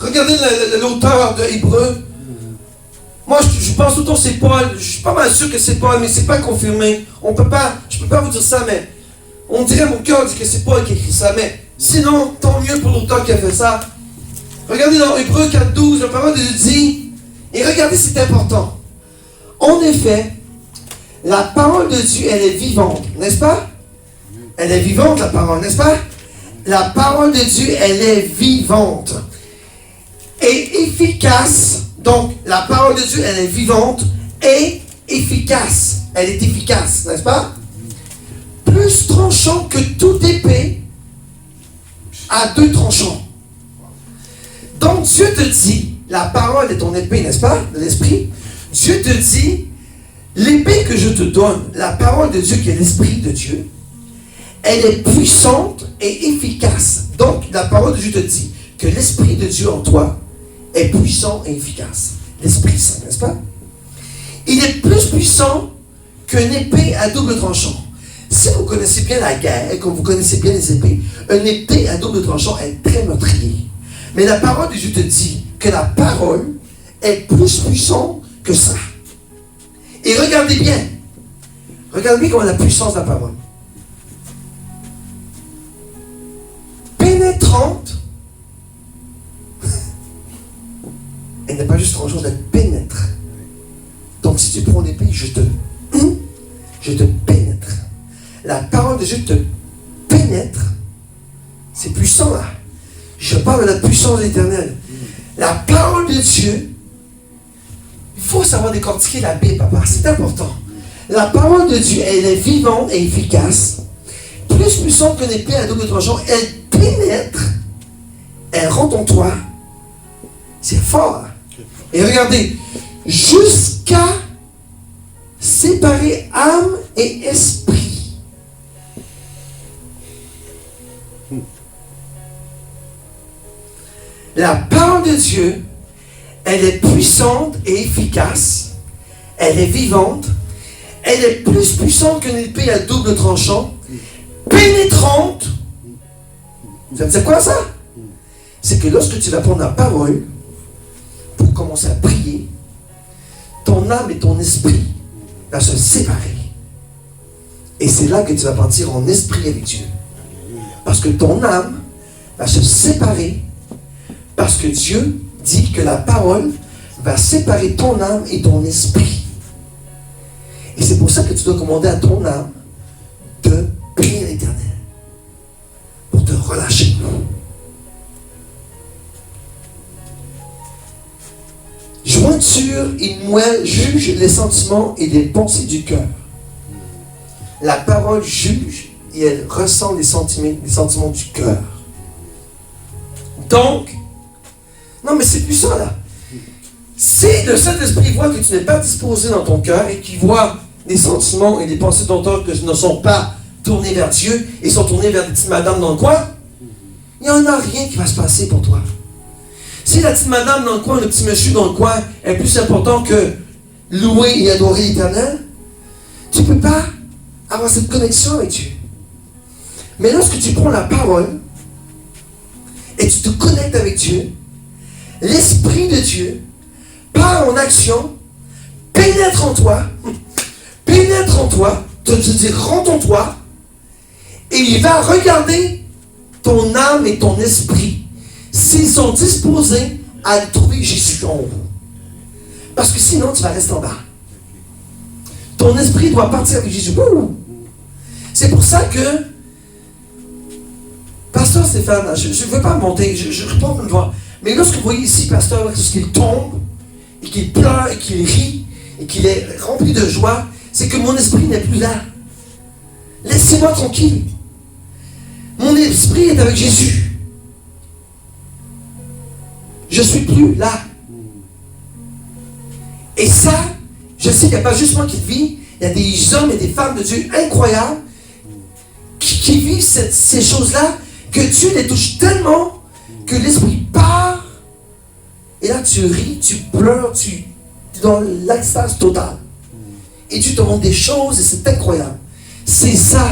Regardez l'auteur de Hébreux. Moi, je pense tout le temps c'est Paul. Je suis pas mal sûr que c'est Paul, mais c'est pas confirmé. Je peux pas vous dire ça, mais on dirait mon cœur dit que c'est Paul qui écrit ça. Mais sinon, tant mieux pour l'auteur qui a fait ça. Regardez dans Hébreux 4.12, la parole de Dieu dit, et regardez, c'est important. En effet, la parole de Dieu, elle est vivante, n'est-ce pas? Elle est vivante, la parole, n'est-ce pas? La parole de Dieu, elle est vivante et efficace. Donc, la parole de Dieu, elle est vivante et efficace. Elle est efficace, n'est-ce pas? Plus tranchant que toute épée à 2 tranchants. Donc, Dieu te dit, la parole est ton épée, n'est-ce pas? De l'esprit. Dieu te dit, l'épée que je te donne, la parole de Dieu qui est l'esprit de Dieu, elle est puissante et efficace. Donc, la parole de Dieu te dit que l'Esprit de Dieu en toi est puissant et efficace. L'Esprit Saint, n'est-ce pas? Il est plus puissant qu'une épée à double tranchant. Si vous connaissez bien la guerre et que vous connaissez bien les épées, une épée à double tranchant est très meurtrier. Mais la parole de Dieu te dit que la parole est plus puissante que ça. Et regardez bien comment la puissance de la parole. Pénétrante, elle n'est pas juste tranchante, elle pénètre. Donc si tu prends l'épée, je te pénètre. La parole de Dieu te pénètre. C'est puissant là. Je parle de la puissance éternelle. La parole de Dieu, il faut savoir décortiquer la Bible, papa, c'est important. La parole de Dieu, elle est vivante et efficace. Plus puissante qu'une épée à double tranchant, elle pénètre, elle rentre en toi. C'est fort. Hein? Et regardez, jusqu'à séparer âme et esprit. La parole de Dieu, elle est puissante et efficace. Elle est vivante. Elle est plus puissante qu'une épée à double tranchant. Pénétrante. Vous savez quoi ça? C'est que lorsque tu vas prendre la parole pour commencer à prier, ton âme et ton esprit vont se séparer. Et c'est là que tu vas partir en esprit avec Dieu. Parce que ton âme va se séparer. Parce que Dieu dit que la parole va séparer ton âme et ton esprit. Et c'est pour ça que tu dois commander à ton âme de prier l'Éternel. Pour te relâcher. Jointure et moelle juge les sentiments et les pensées du cœur. La parole juge et elle ressent les sentiments du cœur. Donc, non mais c'est puissant là. Si le Saint-Esprit voit que tu n'es pas disposé dans ton cœur et qu'il voit les sentiments et les pensées de ton cœur que ne sont pas tournés vers Dieu et sont tournés vers des petites madames dans le coin, il n'y en a rien qui va se passer pour toi. Si la petite madame dans le coin, le petit monsieur dans le coin est plus important que louer et adorer l'Éternel, tu ne peux pas avoir cette connexion avec Dieu. Mais lorsque tu prends la parole et tu te connectes avec Dieu, l'Esprit de Dieu part en action, pénètre en toi, te dire rends en toi, et il va regarder ton âme et ton esprit s'ils sont disposés à trouver Jésus en haut. Parce que sinon, tu vas rester en bas. Ton esprit doit partir avec Jésus. Ouh! C'est pour ça que, Pasteur Stéphane, je ne veux pas monter, je reprends une voix. Mais lorsque vous voyez ici, Pasteur, lorsqu'il tombe, et qu'il pleure, et qu'il rit, et qu'il est rempli de joie, c'est que mon esprit n'est plus là. Laissez-moi tranquille. Mon esprit est avec Jésus. Je ne suis plus là. Et ça, je sais qu'il n'y a pas juste moi qui le vis, il y a des hommes et des femmes de Dieu incroyables qui vivent ces choses-là, que Dieu les touche tellement que l'esprit part. Et là, tu ris, tu pleures, tu es dans l'extase totale. Et tu te montres des choses et c'est incroyable. C'est ça.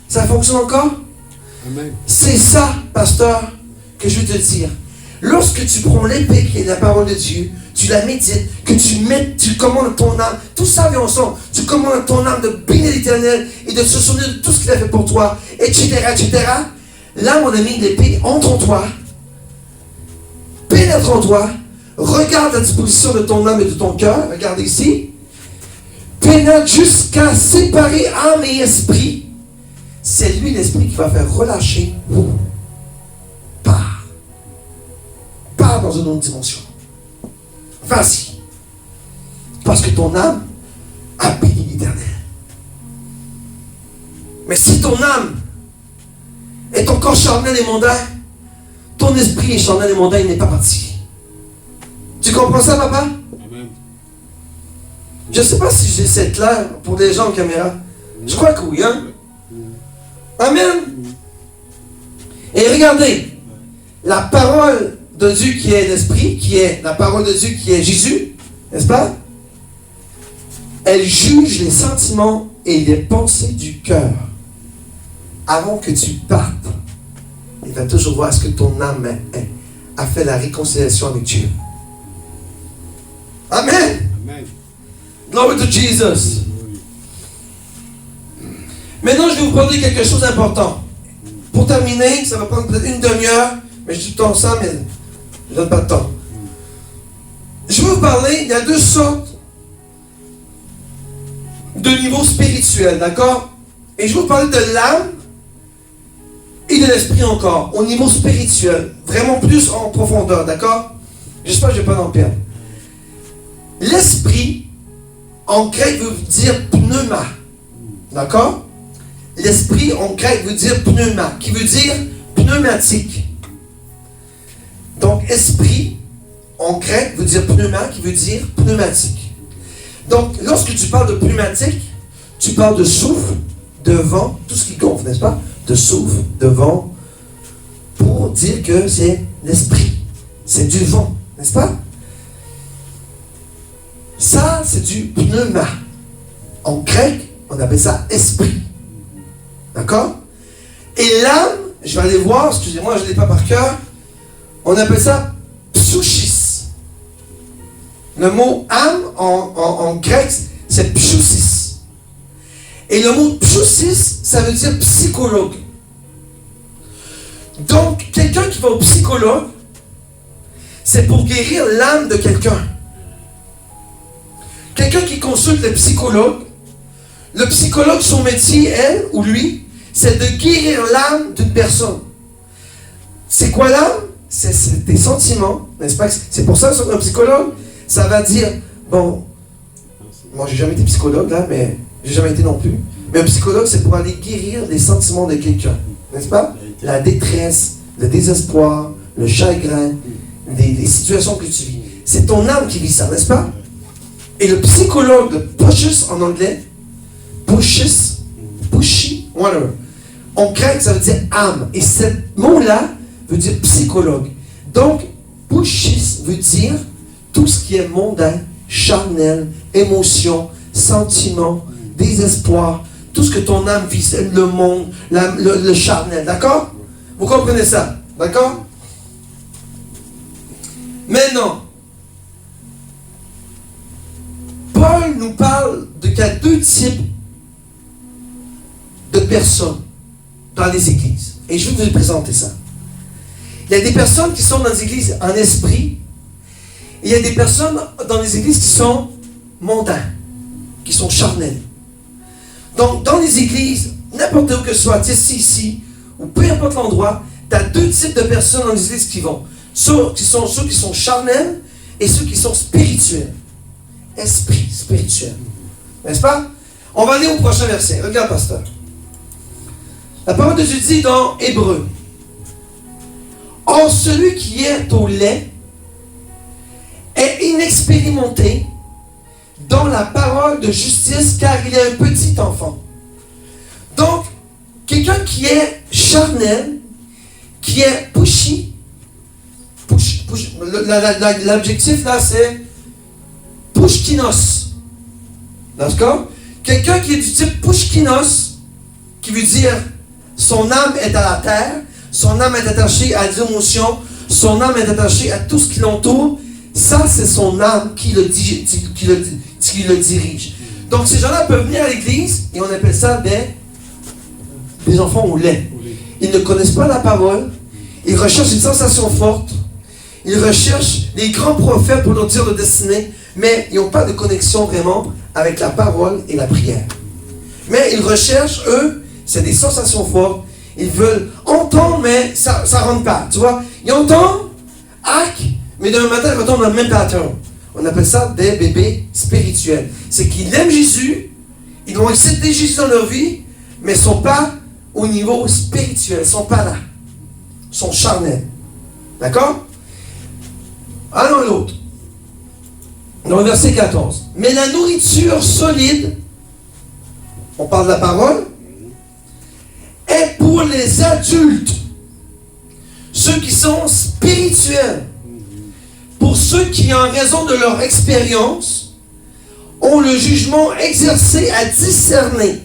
Ça fonctionne encore? Amen. C'est ça, pasteur, que je veux te dire. Lorsque tu prends l'épée qui est la parole de Dieu, tu la médites, que tu commandes ton âme, tout ça vient ensemble, tu commandes à ton âme de bénir l'Éternel et de se souvenir de tout ce qu'il a fait pour toi, etc., etc. Là, mon ami, l'épée entre en toi, pénètre en toi, regarde la disposition de ton âme et de ton cœur, regarde ici, pénètre jusqu'à séparer âme et esprit. C'est lui l'esprit qui va faire relâcher. Pars dans une autre dimension. Vas-y. Parce que ton âme a béni l'Éternel. Mais si ton âme est encore charnel et mondain, ton esprit est charnel et mondain, il n'est pas parti. Tu comprends ça, papa? Amen. Je ne sais pas si j'ai cette clair pour les gens en caméra. Je crois que oui, hein? Amen. Et regardez, la parole de Dieu qui est l'esprit, qui est la parole de Dieu qui est Jésus, n'est-ce pas? Elle juge les sentiments et les pensées du cœur. Avant que tu partes, il va toujours voir ce que ton âme a fait la réconciliation avec Dieu. Amen. Amen. Glory to Jesus. Maintenant, je vais vous parler quelque chose d'important. Pour terminer, ça va prendre peut-être une demi-heure, mais je dis tout le temps ça, mais je ne donne pas de temps. Je vais vous parler, il y a deux sortes de niveaux spirituels, d'accord? Et je vais vous parler de l'âme et de l'esprit encore, au niveau spirituel, vraiment plus en profondeur, d'accord? J'espère que je ne vais pas en perdre. L'esprit, en grec, veut dire pneuma, d'accord? L'esprit, en grec, veut dire pneuma, qui veut dire pneumatique. Donc, esprit, en grec, veut dire pneuma, qui veut dire pneumatique. Donc, lorsque tu parles de pneumatique, tu parles de souffle, de vent, tout ce qui gonfle, n'est-ce pas? De souffle, de vent, pour dire que c'est l'esprit. C'est du vent, n'est-ce pas? Ça, c'est du pneuma. En grec, on appelle ça esprit. D'accord? Et l'âme, je vais aller voir, excusez-moi, je ne l'ai pas par cœur, on appelle ça psychis. Le mot âme en grec, c'est psychis. Et le mot psychis, ça veut dire psychologue. Donc, quelqu'un qui va au psychologue, c'est pour guérir l'âme de quelqu'un. Quelqu'un qui consulte le psychologue, son métier, elle ou lui, c'est de guérir l'âme d'une personne. C'est quoi l'âme? C'est tes sentiments, n'est-ce pas? C'est pour ça qu'un psychologue, ça va dire, bon, moi j'ai jamais été psychologue là, mais j'ai jamais été non plus. Mais un psychologue, c'est pour aller guérir les sentiments de quelqu'un, n'est-ce pas? La détresse, le désespoir, le chagrin, les situations que tu vis. C'est ton âme qui vit ça, n'est-ce pas? Et le psychologue, le pushes en anglais, pushy, whatever. En grec, ça veut dire âme. Et ce mot-là veut dire psychologue. Donc, pushis veut dire tout ce qui est mondain, charnel, émotion, sentiment, désespoir, tout ce que ton âme vit, le monde, le charnel, d'accord? Vous comprenez ça, d'accord? Maintenant, Paul nous parle qu'il y a deux types personnes dans les églises. Et je vais vous présenter ça. Il y a des personnes qui sont dans les églises en esprit. Et il y a des personnes dans les églises qui sont mondaines, qui sont charnelles. Donc, dans les églises, n'importe où que ce soit, ici, ou peu importe l'endroit, tu as deux types de personnes dans les églises qui vont. Ceux qui sont charnels et ceux qui sont spirituels. Esprit, spirituel. N'est-ce pas? On va aller au prochain verset. Regarde, pasteur. La parole de Dieu dit dans Hébreux. Or, celui qui est au lait est inexpérimenté dans la parole de justice, car il est un petit enfant. Donc, quelqu'un qui est charnel, qui est pushy, l'objectif là c'est pushkinos. D'accord? Quelqu'un qui est du type pushkinos, qui veut dire son âme est à la terre, son âme est attachée à l'émotion, son âme est attachée à tout ce qui l'entoure. Ça, c'est son âme qui le dirige. Donc, ces gens-là peuvent venir à l'église et on appelle ça des enfants au lait. Ils ne connaissent pas la parole. Ils recherchent une sensation forte. Ils recherchent les grands prophètes pour leur dire de destinée, mais ils n'ont pas de connexion vraiment avec la parole et la prière. Mais ils recherchent, eux, c'est des sensations fortes. Ils veulent entendre, mais ça ne rentre pas. Tu vois, ils entendent, mais demain matin, ils retournent dans le même pattern. On appelle ça des bébés spirituels. C'est qu'ils aiment Jésus, ils vont accepter Jésus dans leur vie, mais ils ne sont pas au niveau spirituel. Ils ne sont pas là. Ils sont charnels. D'accord? Allons à l'autre. Dans le verset 14. Mais la nourriture solide, on parle de la parole, est pour les adultes, ceux qui sont spirituels, pour ceux qui, en raison de leur expérience, ont le jugement exercé à discerner.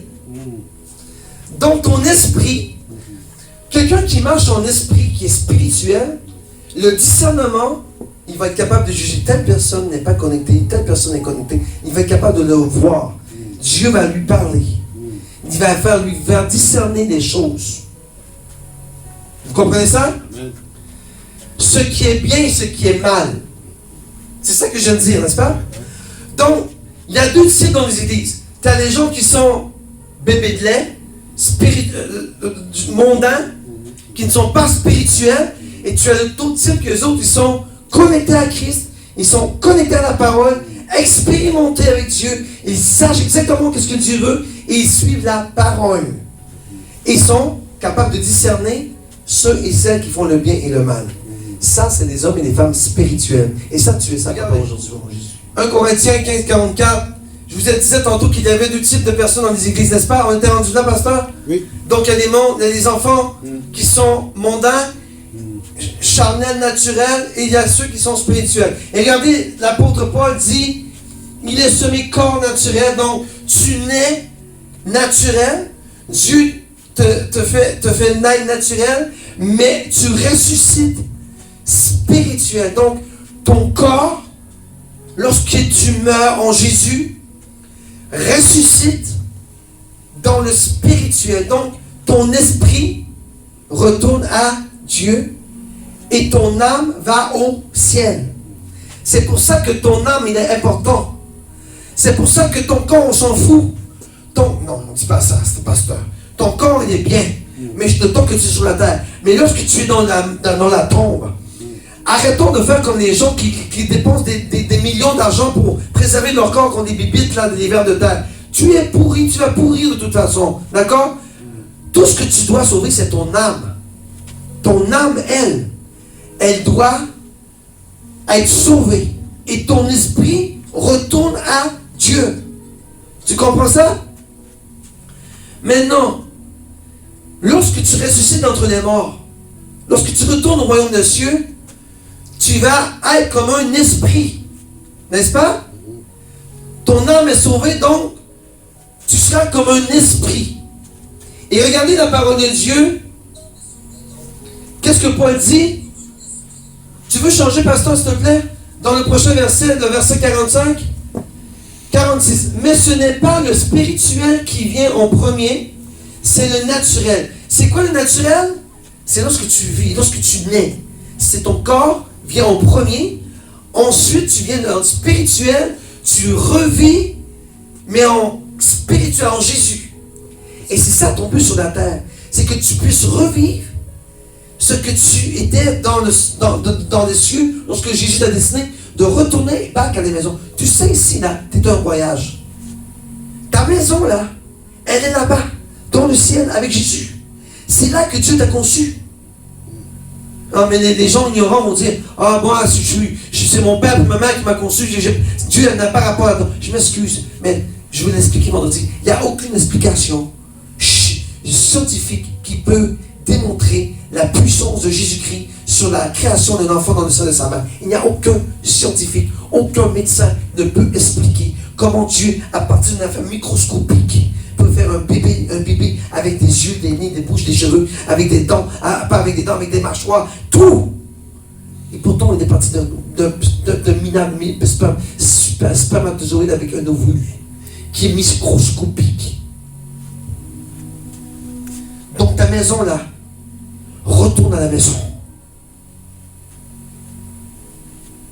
Donc ton esprit, quelqu'un qui marche en esprit, qui est spirituel, le discernement, il va être capable de juger telle personne n'est pas connectée, telle personne est connectée. Il va être capable de le voir. Dieu va lui parler. Il va lui faire discerner des choses. Vous comprenez ça? Ce qui est bien et ce qui est mal. C'est ça que je viens de dire, n'est-ce pas? Donc, il y a deux types dans les églises. Tu as les gens qui sont bébés de lait, mondains, qui ne sont pas spirituels, et tu as d'autres types que les autres, ils sont connectés à Christ, ils sont connectés à la parole, expérimentés avec Dieu, ils sachent exactement ce que Dieu veut, et ils suivent la parole. Ils sont capables de discerner ceux et celles qui font le bien et le mal. Ça, c'est des hommes et des femmes spirituels. Et ça, tu es ça aujourd'hui, mon Jésus. 1 Corinthiens 15, 44. Je vous disais tantôt qu'il y avait deux types de personnes dans les églises, n'est-ce pas? On était rendu là, pasteur? Oui. Donc, il y a des enfants qui sont mondains, charnels, naturels, et il y a ceux qui sont spirituels. Et regardez, l'apôtre Paul dit, il est semé corps naturel, donc tu nais naturel, Dieu te fait naître naturel, mais tu ressuscites spirituel. Donc, ton corps, lorsque tu meurs en Jésus, ressuscite dans le spirituel. Donc, ton esprit retourne à Dieu et ton âme va au ciel. C'est pour ça que ton âme, il est important. C'est pour ça que ton corps, on s'en fout. Non, on ne dit pas ça, c'est pasteur. Ton corps, il est bien, mais je te toque que tu es sur la terre. Mais lorsque tu es dans la tombe, arrêtons de faire comme les gens qui dépensent des millions d'argent pour préserver leur corps contre des bibites, là, des vers de terre. Tu es pourri, tu vas pourrir de toute façon. D'accord? Tout ce que tu dois sauver, c'est ton âme. Ton âme, elle doit être sauvée. Et ton esprit retourne à Dieu. Tu comprends ça? Maintenant, lorsque tu ressuscites d'entre les morts, lorsque tu retournes au royaume des cieux, tu vas être comme un esprit. N'est-ce pas? Ton âme est sauvée, donc tu seras comme un esprit. Et regardez la parole de Dieu. Qu'est-ce que Paul dit? Tu veux changer, pasteur, s'il te plaît? Dans le prochain verset, le verset 45, 46. Mais ce n'est pas le spirituel qui vient en premier, c'est le naturel. C'est quoi le naturel? C'est lorsque tu vis, lorsque tu nais. C'est ton corps vient en premier. Ensuite, tu viens dans le spirituel. Tu revis, mais en spirituel, en Jésus. Et c'est ça ton but sur la terre. C'est que tu puisses revivre ce que tu étais dans les cieux lorsque Jésus t'a destiné de retourner back à la maison. Tu sais, ici, là, tu es un voyage. Ta maison, là, elle est là-bas, dans le ciel, avec Jésus. C'est là que Dieu t'a conçu. Ah, mais les gens ignorants vont dire, ah, moi, c'est mon père et ma mère qui m'a conçu. Dieu n'a pas rapport à toi. Je m'excuse, mais je vais l'expliquer vendredi. Il n'y a aucune explication scientifique qui peut démontrer la puissance de Jésus-Christ sur la création d'un enfant dans le sein de sa mère. Il n'y a aucun scientifique, aucun médecin ne peut expliquer comment Dieu, à partir d'une affaire microscopique, peut faire un bébé avec des yeux, des nez, des bouches, des cheveux, avec des dents, pas avec des dents, avec des mâchoires, tout. Et pourtant, il est parti d'un minable spermatozoïde avec un ovule qui est microscopique. Donc ta maison là, retourne à la maison.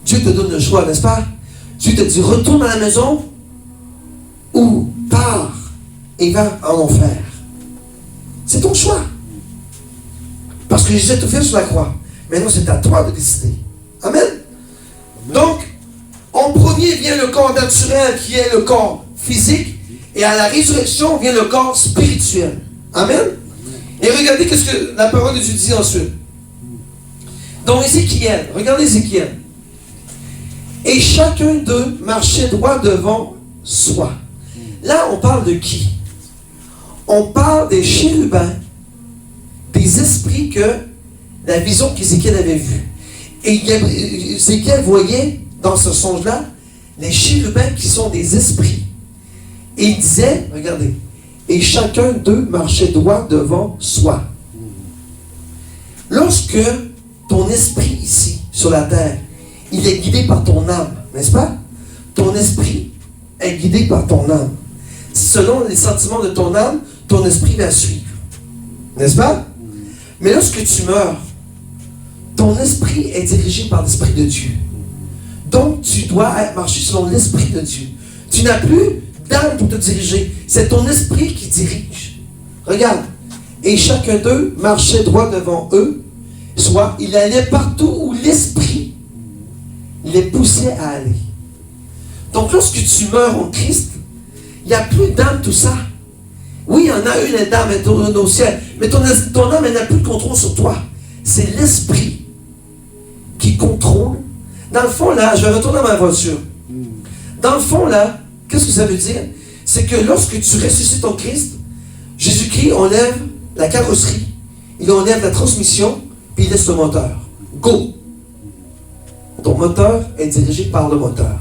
Dieu te donne le choix, n'est-ce pas? Dieu te dit, retourne à la maison ou pars et va en enfer. C'est ton choix. Parce que Jésus a tout fait sur la croix. Maintenant, c'est à toi de décider. Amen. Donc, en premier vient le corps naturel qui est le corps physique. Et à la résurrection vient le corps spirituel. Amen. Et regardez ce que la parole de Dieu dit ensuite. Dans Ézéchiel, regardez Ézéchiel. Et chacun d'eux marchait droit devant soi. Là, on parle de qui? On parle des chérubins, des esprits que la vision qu'Ézéchiel avait vue. Et Ézéchiel voyait dans ce songe-là les chérubins qui sont des esprits. Et il disait, regardez, et chacun d'eux marchait droit devant soi. Lorsque ton esprit ici, sur la terre, il est guidé par ton âme, n'est-ce pas? Ton esprit est guidé par ton âme. Selon les sentiments de ton âme, ton esprit va suivre. N'est-ce pas? Mais lorsque tu meurs, ton esprit est dirigé par l'Esprit de Dieu. Donc, tu dois marcher selon l'Esprit de Dieu. Tu n'as plus d'âme pour te diriger. C'est ton esprit qui dirige. Regarde. Et chacun d'eux marchait droit devant eux, soit il allait partout où l'Esprit les poussait à aller. Donc, lorsque tu meurs en Christ, il n'y a plus d'âme, tout ça. Oui, il y en a une d'âme, elle tourne au ciel, mais ton âme, elle n'a plus de contrôle sur toi. C'est l'Esprit qui contrôle. Dans le fond, là, je vais retourner à ma voiture. Dans le fond, là, qu'est-ce que ça veut dire? C'est que lorsque tu ressuscites en Christ, Jésus-Christ enlève la carrosserie, il enlève la transmission, puis il laisse le moteur. Go! Ton moteur est dirigé par le moteur.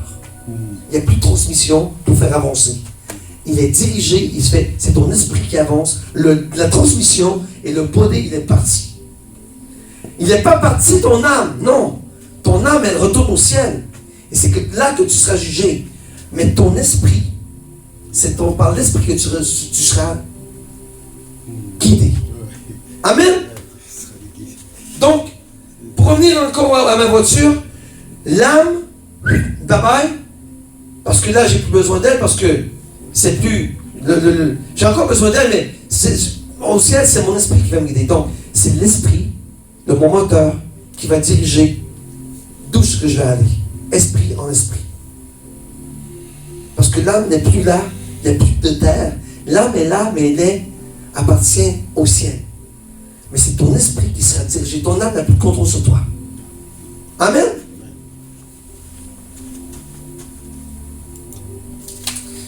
Il n'y a plus de transmission pour faire avancer. Il est dirigé, c'est ton esprit qui avance. La transmission et le body, il est parti. Il n'est pas parti ton âme, non. Ton âme, elle retourne au ciel. Et c'est là que tu seras jugé. Mais ton esprit, c'est par l'esprit que tu seras guidé. Amen. Donc, pour revenir encore à ma voiture, l'âme, d'abord, parce que là, j'ai plus besoin d'elle, parce que c'est plus... j'ai encore besoin d'elle, mais au ciel, c'est mon esprit qui va me guider. Donc, c'est l'esprit de mon moteur qui va diriger d'où ce que je vais aller. Esprit en esprit. Parce que l'âme n'est plus là, il n'y a plus de terre. L'âme est là, mais elle appartient au ciel. Mais c'est ton esprit qui sera dirigé. Ton âme n'a plus de contrôle sur toi. Amen.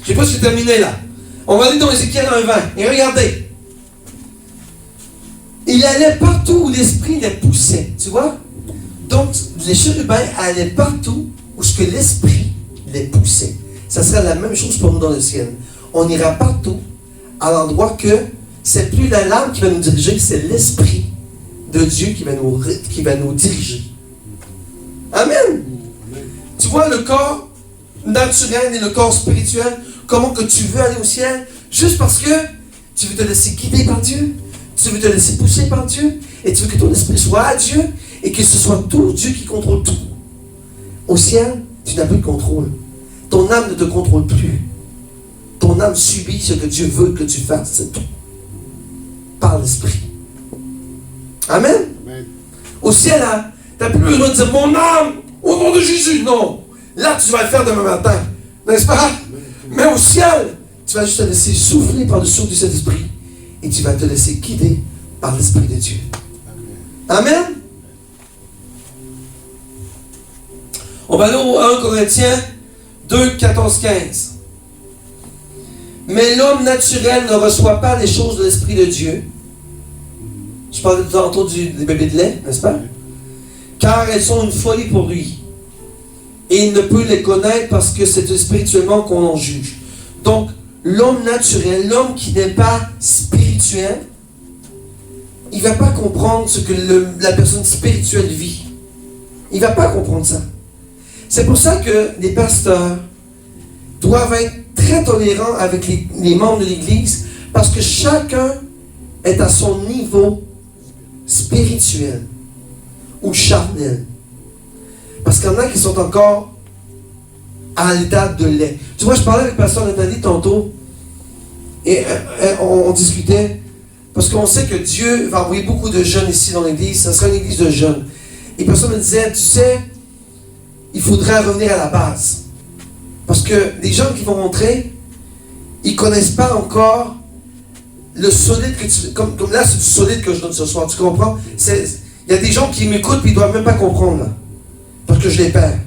Je ne sais pas si j'ai terminé là. On va aller dans Ézéchiel 1:20. Et regardez. Il allait partout où l'esprit les poussait. Tu vois? Donc, les chérubins allaient partout où ce que l'esprit les poussait. Ça sera la même chose pour nous dans le ciel. On ira partout à l'endroit que c'est plus la langue qui va nous diriger, c'est l'esprit de Dieu qui va nous diriger. Amen. Tu vois le corps naturel et le corps spirituel, comment que tu veux aller au ciel, juste parce que Tu veux te laisser guider par Dieu. Tu veux te laisser pousser par Dieu. Et tu veux que ton esprit soit à Dieu. Et que ce soit tout Dieu qui contrôle tout. Au ciel, tu n'as plus de contrôle. Ton âme ne te contrôle plus. Ton âme subit ce que Dieu veut que tu fasses. C'est tout. Par l'esprit. Amen. Amen. Au ciel, hein, tu n'as plus besoin de dire mon âme, au nom de Jésus. Non. Là, tu vas le faire demain matin. N'est-ce pas? Mais au ciel, tu vas juste te laisser souffler par le souffle du Saint-Esprit. Et tu vas te laisser guider par l'Esprit de Dieu. Amen. On va aller au 1 Corinthiens 2, 14, 15. Mais l'homme naturel ne reçoit pas les choses de l'Esprit de Dieu. Je parlais tantôt des bébés de lait, n'est-ce pas? Car elles sont une folie pour lui. Et il ne peut les connaître parce que c'est spirituellement qu'on en juge. Donc, l'homme naturel, l'homme qui n'est pas spirituel, il ne va pas comprendre ce que la personne spirituelle vit. Il ne va pas comprendre ça. C'est pour ça que les pasteurs doivent être très tolérants avec les membres de l'Église, parce que chacun est à son niveau spirituel ou charnel. Parce qu'il y en a qui sont encore à l'état de lait. Tu vois, je parlais avec le pasteur Nathalie tantôt, et on discutait, parce qu'on sait que Dieu va envoyer beaucoup de jeunes ici dans l'Église, ça sera une Église de jeunes. Et le pasteur me disait, tu sais, il faudrait revenir à la base. Parce que les gens qui vont rentrer, ils ne connaissent pas encore le solide que tu... Comme là, c'est du solide que je donne ce soir, tu comprends? Il y a des gens qui m'écoutent et ils ne doivent même pas comprendre, là, parce que je les perds.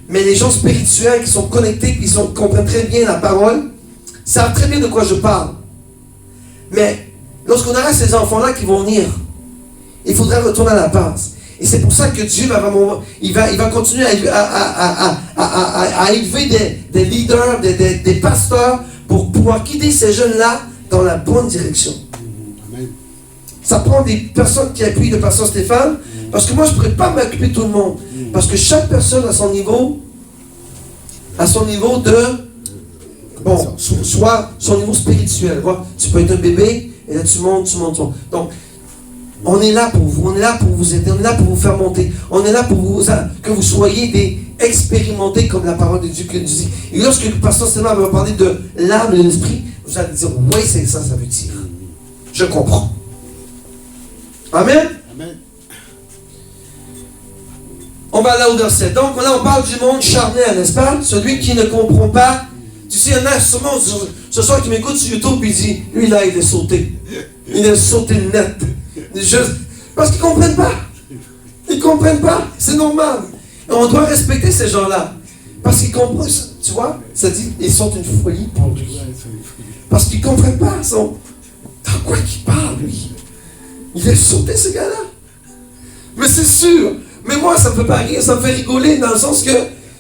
Mais les gens spirituels qui sont connectés, qui comprennent très bien la parole, savent très bien de quoi je parle. Mais lorsqu'on aura ces enfants-là qui vont venir, il faudra retourner à la base. Et c'est pour ça que Dieu va continuer à élever des leaders, des pasteurs, pour pouvoir guider ces jeunes-là dans la bonne direction. Amen. Ça prend des personnes qui appuient le pasteur Stéphane, parce que moi je ne pourrais pas m'occuper de tout le monde. Parce que chaque personne a son niveau de, bon, soit son niveau spirituel. Tu peux être un bébé, et là tu montes. Donc, on est là pour vous, on est là pour vous aider, on est là pour vous faire monter, on est là pour que vous soyez des expérimentés comme la parole de Dieu que nous dit. Et lorsque le pasteur Stéphane va parler de l'âme et de l'esprit, vous allez dire, oui, c'est ça veut dire. Je comprends. Amen. Amen. On va là au verset. Donc là, on parle du monde charnel, n'est-ce pas? Celui qui ne comprend pas. Tu sais, il y en a sûrement ce soir qui m'écoute sur YouTube et il dit, lui là, il est sauté. Il est sauté net. Parce qu'ils ne comprennent pas. Ils ne comprennent pas. C'est normal. Et on doit respecter ces gens-là. Parce qu'ils comprennent. Tu vois, ça dit, ils sont une folie pour lui. Parce qu'ils ne comprennent pas. Dans quoi qu'il parle, lui? Il est sauté, ce gars-là. Mais c'est sûr. Mais moi, ça ne me fait pas rire, ça me fait rigoler dans le sens que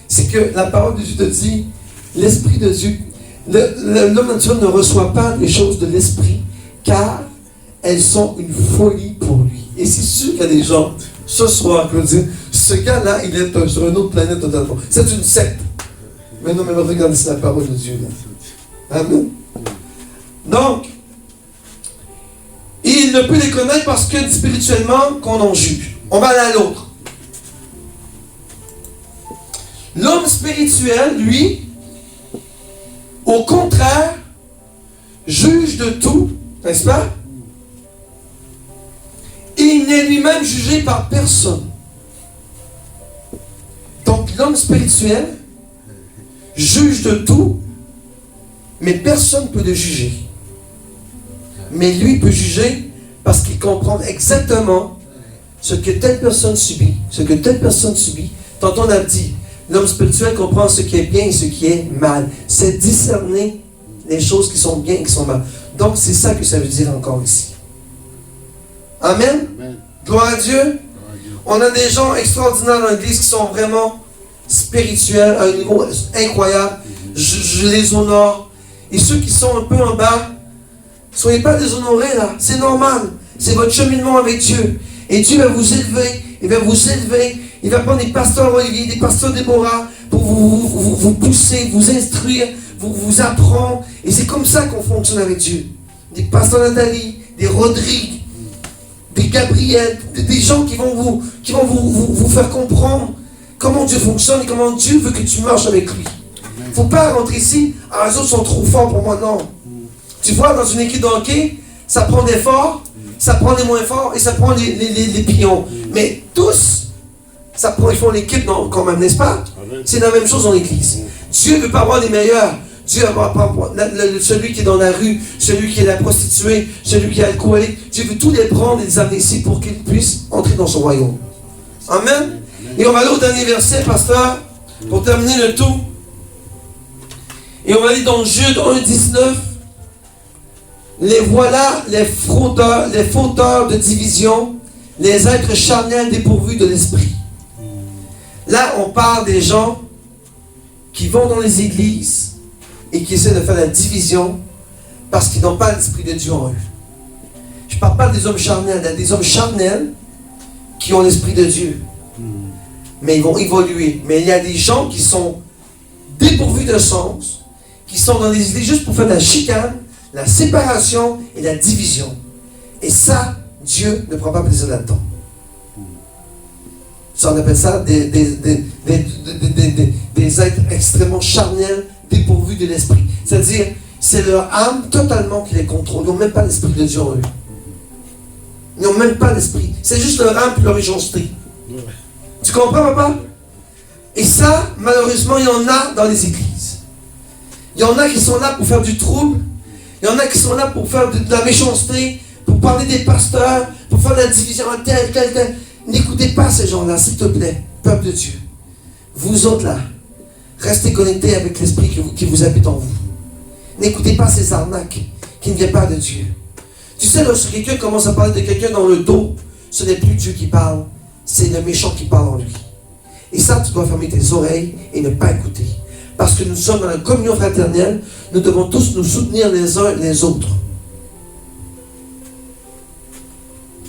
c'est que la parole de Dieu te dit, l'Esprit de Dieu, l'homme naturel ne reçoit pas les choses de l'Esprit, car elles sont une folie pour lui. Et c'est sûr qu'il y a des gens, ce soir, qui vont dire, ce gars-là, il est sur une autre planète totalement. C'est une secte. Mais non, mais regardez, c'est la parole de Dieu, là. Amen. Donc, il ne peut les connaître parce que spirituellement, qu'on en juge. On va aller à l'autre. L'homme spirituel, lui, au contraire, juge de tout, n'est-ce pas? Il n'est lui-même jugé par personne. Donc l'homme spirituel juge de tout, mais personne ne peut le juger. Mais lui peut juger parce qu'il comprend exactement ce que telle personne subit. Tantôt on a dit, l'homme spirituel comprend ce qui est bien et ce qui est mal. C'est discerner les choses qui sont bien et qui sont mal. Donc c'est ça que ça veut dire encore ici. Amen. Amen. Gloire à Dieu. On a des gens extraordinaires dans l'église qui sont vraiment spirituels à un niveau incroyable. Je les honore. Et ceux qui sont un peu en bas, soyez pas déshonorés là. C'est normal. C'est votre cheminement avec Dieu. Et Dieu va vous élever. Il va vous élever. Il va prendre des pasteurs Olivier, des pasteurs Déborah pour vous pousser, vous instruire, vous apprendre. Et c'est comme ça qu'on fonctionne avec Dieu. des pasteurs Nathalie, des Rodrigue, des Gabriel, des gens qui vont vous faire comprendre comment Dieu fonctionne et comment Dieu veut que tu marches avec lui. Il ne faut pas rentrer ici, ah, les autres sont trop forts pour moi, non. Tu vois, dans une équipe de hockey, ça prend des forts, ça prend des moins forts et ça prend les pions. Mais tous, ils font l'équipe quand même, n'est-ce pas? C'est la même chose dans l'église. Dieu ne veut pas avoir les meilleurs. Dieu veut pas celui qui est dans la rue, celui qui est la prostituée, celui qui est alcoolique. Dieu veut tous les prendre et les amener ici pour qu'ils puissent entrer dans son royaume. Amen. Et on va aller au dernier verset, pasteur, pour terminer le tout. Et on va aller dans Jude 1,19. Les voilà, les fauteurs de division, les êtres charnels dépourvus de l'esprit. Là, on parle des gens qui vont dans les églises et qui essaient de faire la division parce qu'ils n'ont pas l'esprit de Dieu en eux. Je ne parle pas des hommes charnels, il y a des hommes charnels qui ont l'esprit de Dieu. Mais ils vont évoluer. Mais il y a des gens qui sont dépourvus de sens, qui sont dans les églises juste pour faire la chicane, la séparation et la division. Et ça, Dieu ne prend pas plaisir là-dedans. Ça, on appelle ça des êtres extrêmement charnels, dépourvus de l'esprit. C'est-à-dire, c'est leur âme totalement qui les contrôle. Ils n'ont même pas l'esprit de Dieu en eux. Ils n'ont même pas l'esprit. C'est juste leur âme et leur méchanceté. Tu comprends, papa? Et ça, malheureusement, il y en a dans les églises. Il y en a qui sont là pour faire du trouble. Il y en a qui sont là pour faire de la méchanceté, pour parler des pasteurs, pour faire de la division tel. N'écoutez pas ces gens-là, s'il te plaît, peuple de Dieu. Vous autres là, restez connectés avec l'esprit qui vous habite en vous. N'écoutez pas ces arnaques qui ne viennent pas de Dieu. Tu sais, lorsque quelqu'un commence à parler de quelqu'un dans le dos, ce n'est plus Dieu qui parle, c'est le méchant qui parle en lui. Et ça, tu dois fermer tes oreilles et ne pas écouter. Parce que nous sommes dans la communion fraternelle, nous devons tous nous soutenir les uns les autres.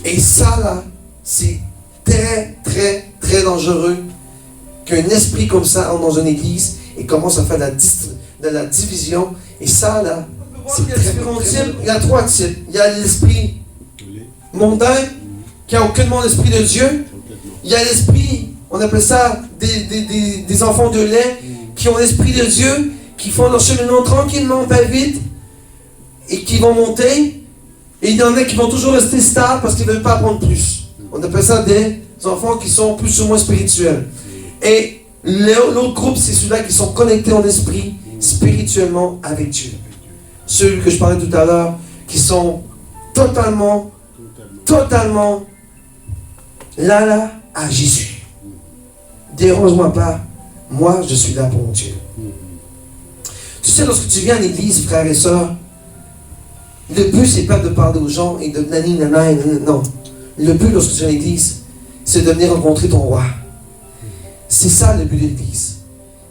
Et ça là, c'est très dangereux qu'un esprit comme ça entre dans une église et commence à faire de la division. Et ça là, c'est différents types. Il y a trois types. Il y a l'esprit mondain qui n'a aucunement l'esprit de Dieu. Il y a l'esprit, on appelle ça des enfants de lait qui ont l'esprit de Dieu, qui font leur cheminement tranquillement, pas vite, et qui vont monter. Et il y en a qui vont toujours rester stables parce qu'ils ne veulent pas apprendre plus. On appelle ça des enfants qui sont plus ou moins spirituels. Et l'autre groupe, c'est ceux-là qui sont connectés en esprit, spirituellement avec Dieu. Ceux que je parlais tout à l'heure, qui sont totalement là à Jésus. Dérange-moi pas, moi je suis là pour mon Dieu. Tu sais, lorsque tu viens à l'église, frères et sœurs, le but, c'est pas de parler aux gens et de non. Le but, lorsque tu viens à l'église, c'est de venir rencontrer ton roi. C'est ça le but de l'église.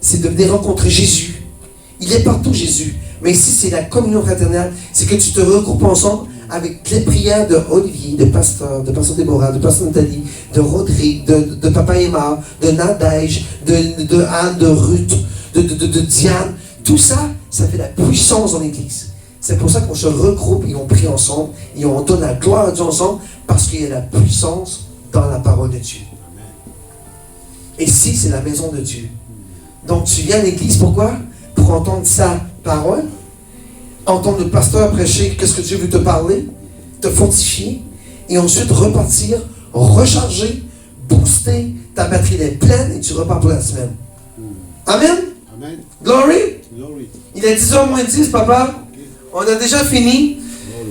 C'est de venir rencontrer Jésus. Il est partout, Jésus. Mais ici, c'est la communion fraternelle. C'est que tu te regroupes ensemble avec les prières de Olivier, de pasteur Déborah, de pasteur Nathalie, de Rodrigue, de Papa Emma, de Nadège, de Anne, de Ruth, de Diane. Tout ça, ça fait la puissance dans l'église. C'est pour ça qu'on se regroupe et on prie ensemble et on donne la gloire à Dieu ensemble parce qu'il y a la puissance dans la parole de Dieu. Et ici, c'est la maison de Dieu. Donc tu viens à l'église, pourquoi? Pour entendre sa parole, entendre le pasteur prêcher qu'est-ce que Dieu veut te parler, te fortifier, et ensuite repartir, recharger, booster, ta batterie est pleine et tu repars pour la semaine. Amen? Amen. Glory? Glory. Il est 10h moins 10, papa. On a déjà fini.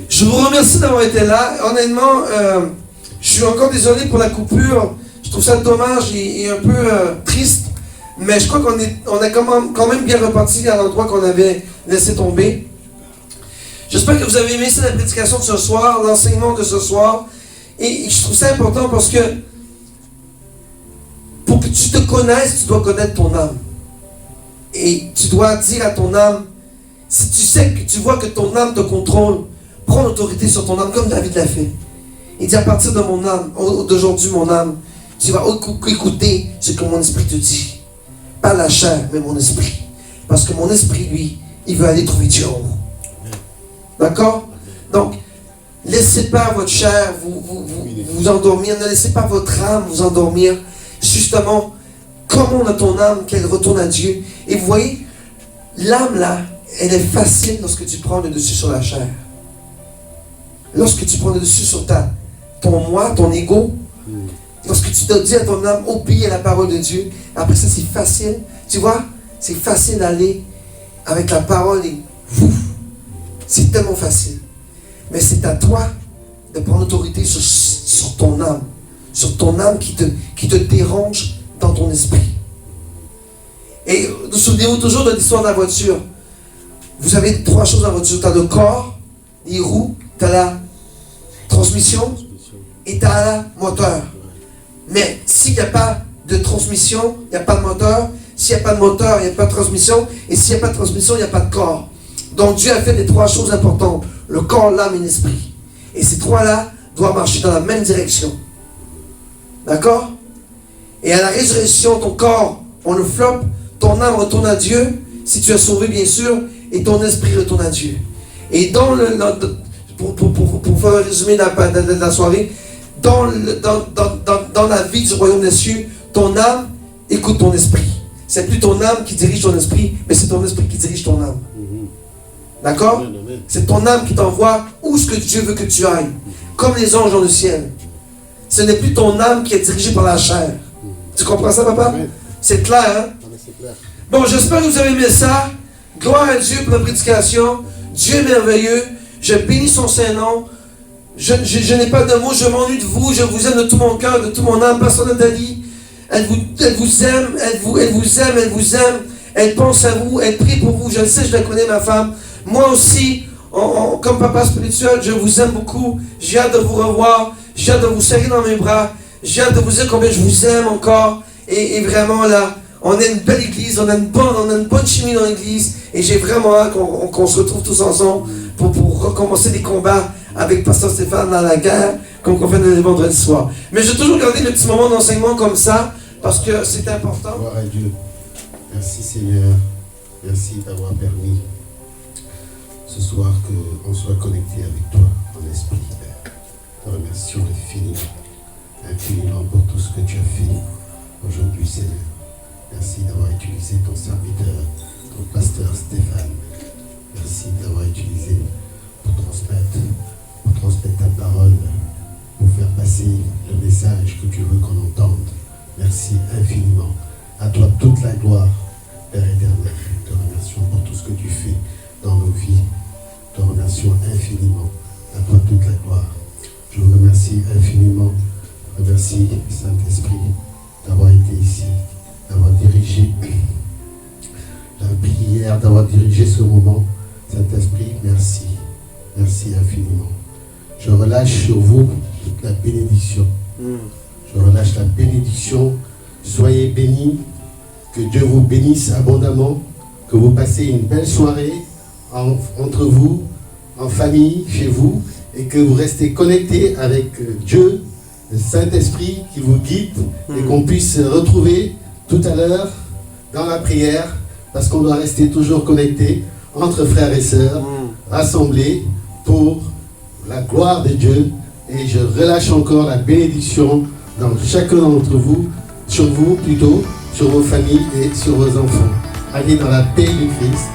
Je vous remercie d'avoir été là. Honnêtement, je suis encore désolé pour la coupure. Je trouve ça dommage et un peu triste. Mais je crois qu'on a quand même bien reparti à l'endroit qu'on avait laissé tomber. J'espère que vous avez aimé la prédication de ce soir, l'enseignement de ce soir. Et je trouve ça important parce que pour que tu te connaisses, tu dois connaître ton âme. Et tu dois dire à ton âme, si tu sais que tu vois que ton âme te contrôle, prends l'autorité sur ton âme comme David l'a fait. Il dit à partir de mon âme, d'aujourd'hui mon âme, tu vas écouter ce que mon esprit te dit. Pas la chair, mais mon esprit. Parce que mon esprit, lui, il veut aller trouver Dieu en vous. D'accord? Donc, laissez pas votre chair vous endormir, ne laissez pas votre âme vous endormir. Justement, commande à ton âme qu'elle retourne à Dieu. Et vous voyez, l'âme là, elle est facile lorsque tu prends le dessus sur la chair. Lorsque tu prends le dessus sur ton moi, ton ego, lorsque tu te dis à ton âme, obéis à la parole de Dieu, après ça c'est facile, tu vois, c'est facile d'aller avec la parole et c'est tellement facile. Mais c'est à toi de prendre autorité sur ton âme qui te dérange dans ton esprit. Et souvenez-vous toujours de l'histoire de la voiture. Vous avez 3 choses dans la voiture. Tu as le corps, les roues, tu as la transmission et tu as le moteur. Mais s'il n'y a pas de transmission, il n'y a pas de moteur. S'il n'y a pas de moteur, il n'y a pas de transmission. Et s'il n'y a pas de transmission, il n'y a pas de corps. Donc Dieu a fait les 3 choses importantes. Le corps, l'âme et l'esprit. Et ces 3-là doivent marcher dans la même direction. D'accord? Et à la résurrection, ton corps, on le floppe. Ton âme retourne à Dieu. Si tu es sauvé, bien sûr. Et ton esprit retourne à Dieu. Et dans pour faire un résumé de la soirée, dans la vie du royaume des cieux, ton âme écoute ton esprit. C'est plus ton âme qui dirige ton esprit, mais c'est ton esprit qui dirige ton âme. D'accord? C'est ton âme qui t'envoie où ce que Dieu veut que tu ailles. Comme les anges dans le ciel. Ce n'est plus ton âme qui est dirigée par la chair. Tu comprends ça, papa? C'est clair, hein? Bon, j'espère que vous avez aimé ça. Gloire à Dieu pour la prédication. Dieu est merveilleux. Je bénis son Saint-Nom. Je n'ai pas de mots. Je m'ennuie de vous. Je vous aime de tout mon cœur, de tout mon âme. Pasteur Nathalie, elle vous aime. Elle vous aime. Elle pense à vous. Elle prie pour vous. Je le sais, je la connais, ma femme. Moi aussi, comme papa spirituel, je vous aime beaucoup. J'ai hâte de vous revoir. J'ai hâte de vous serrer dans mes bras. J'ai hâte de vous dire combien je vous aime encore. Et vraiment là, on a une belle église, on a une bonne chimie dans l'église. Et j'ai vraiment hâte qu'on se retrouve tous ensemble pour recommencer des combats avec Pasteur Stéphane dans la guerre, comme on fait le vendredi soir. Mais j'ai toujours gardé le petit moment d'enseignement comme ça, parce que c'est important. Gloire à Dieu. Merci Seigneur. Merci d'avoir permis ce soir qu'on soit connecté avec toi en esprit, Père. Te remercions infiniment pour tout ce que tu as fait aujourd'hui, Seigneur. Merci d'avoir utilisé ton serviteur, ton pasteur Stéphane. Merci d'avoir utilisé pour transmettre ta parole, pour faire passer le message que tu veux qu'on entende. Merci infiniment. À toi toute la gloire, Père éternel. Te remercions pour tout ce que tu fais dans nos vies. Te remercions infiniment. À toi toute la gloire. Je vous remercie infiniment. Je remercie Saint-Esprit d'avoir été ici, d'avoir dirigé la prière, d'avoir dirigé ce moment. Saint-Esprit, merci. Merci infiniment. Je relâche sur vous toute la bénédiction. Je relâche la bénédiction. Soyez bénis. Que Dieu vous bénisse abondamment. Que vous passez une belle soirée entre vous, en famille, chez vous. Et que vous restez connectés avec Dieu, le Saint-Esprit qui vous guide. Et qu'on puisse se retrouver tout à l'heure dans la prière. Parce qu'on doit rester toujours connectés entre frères et sœurs, rassemblés pour la gloire de Dieu. Et je relâche encore la bénédiction dans chacun d'entre vous, sur vous plutôt, sur vos familles et sur vos enfants. Allez dans la paix du Christ.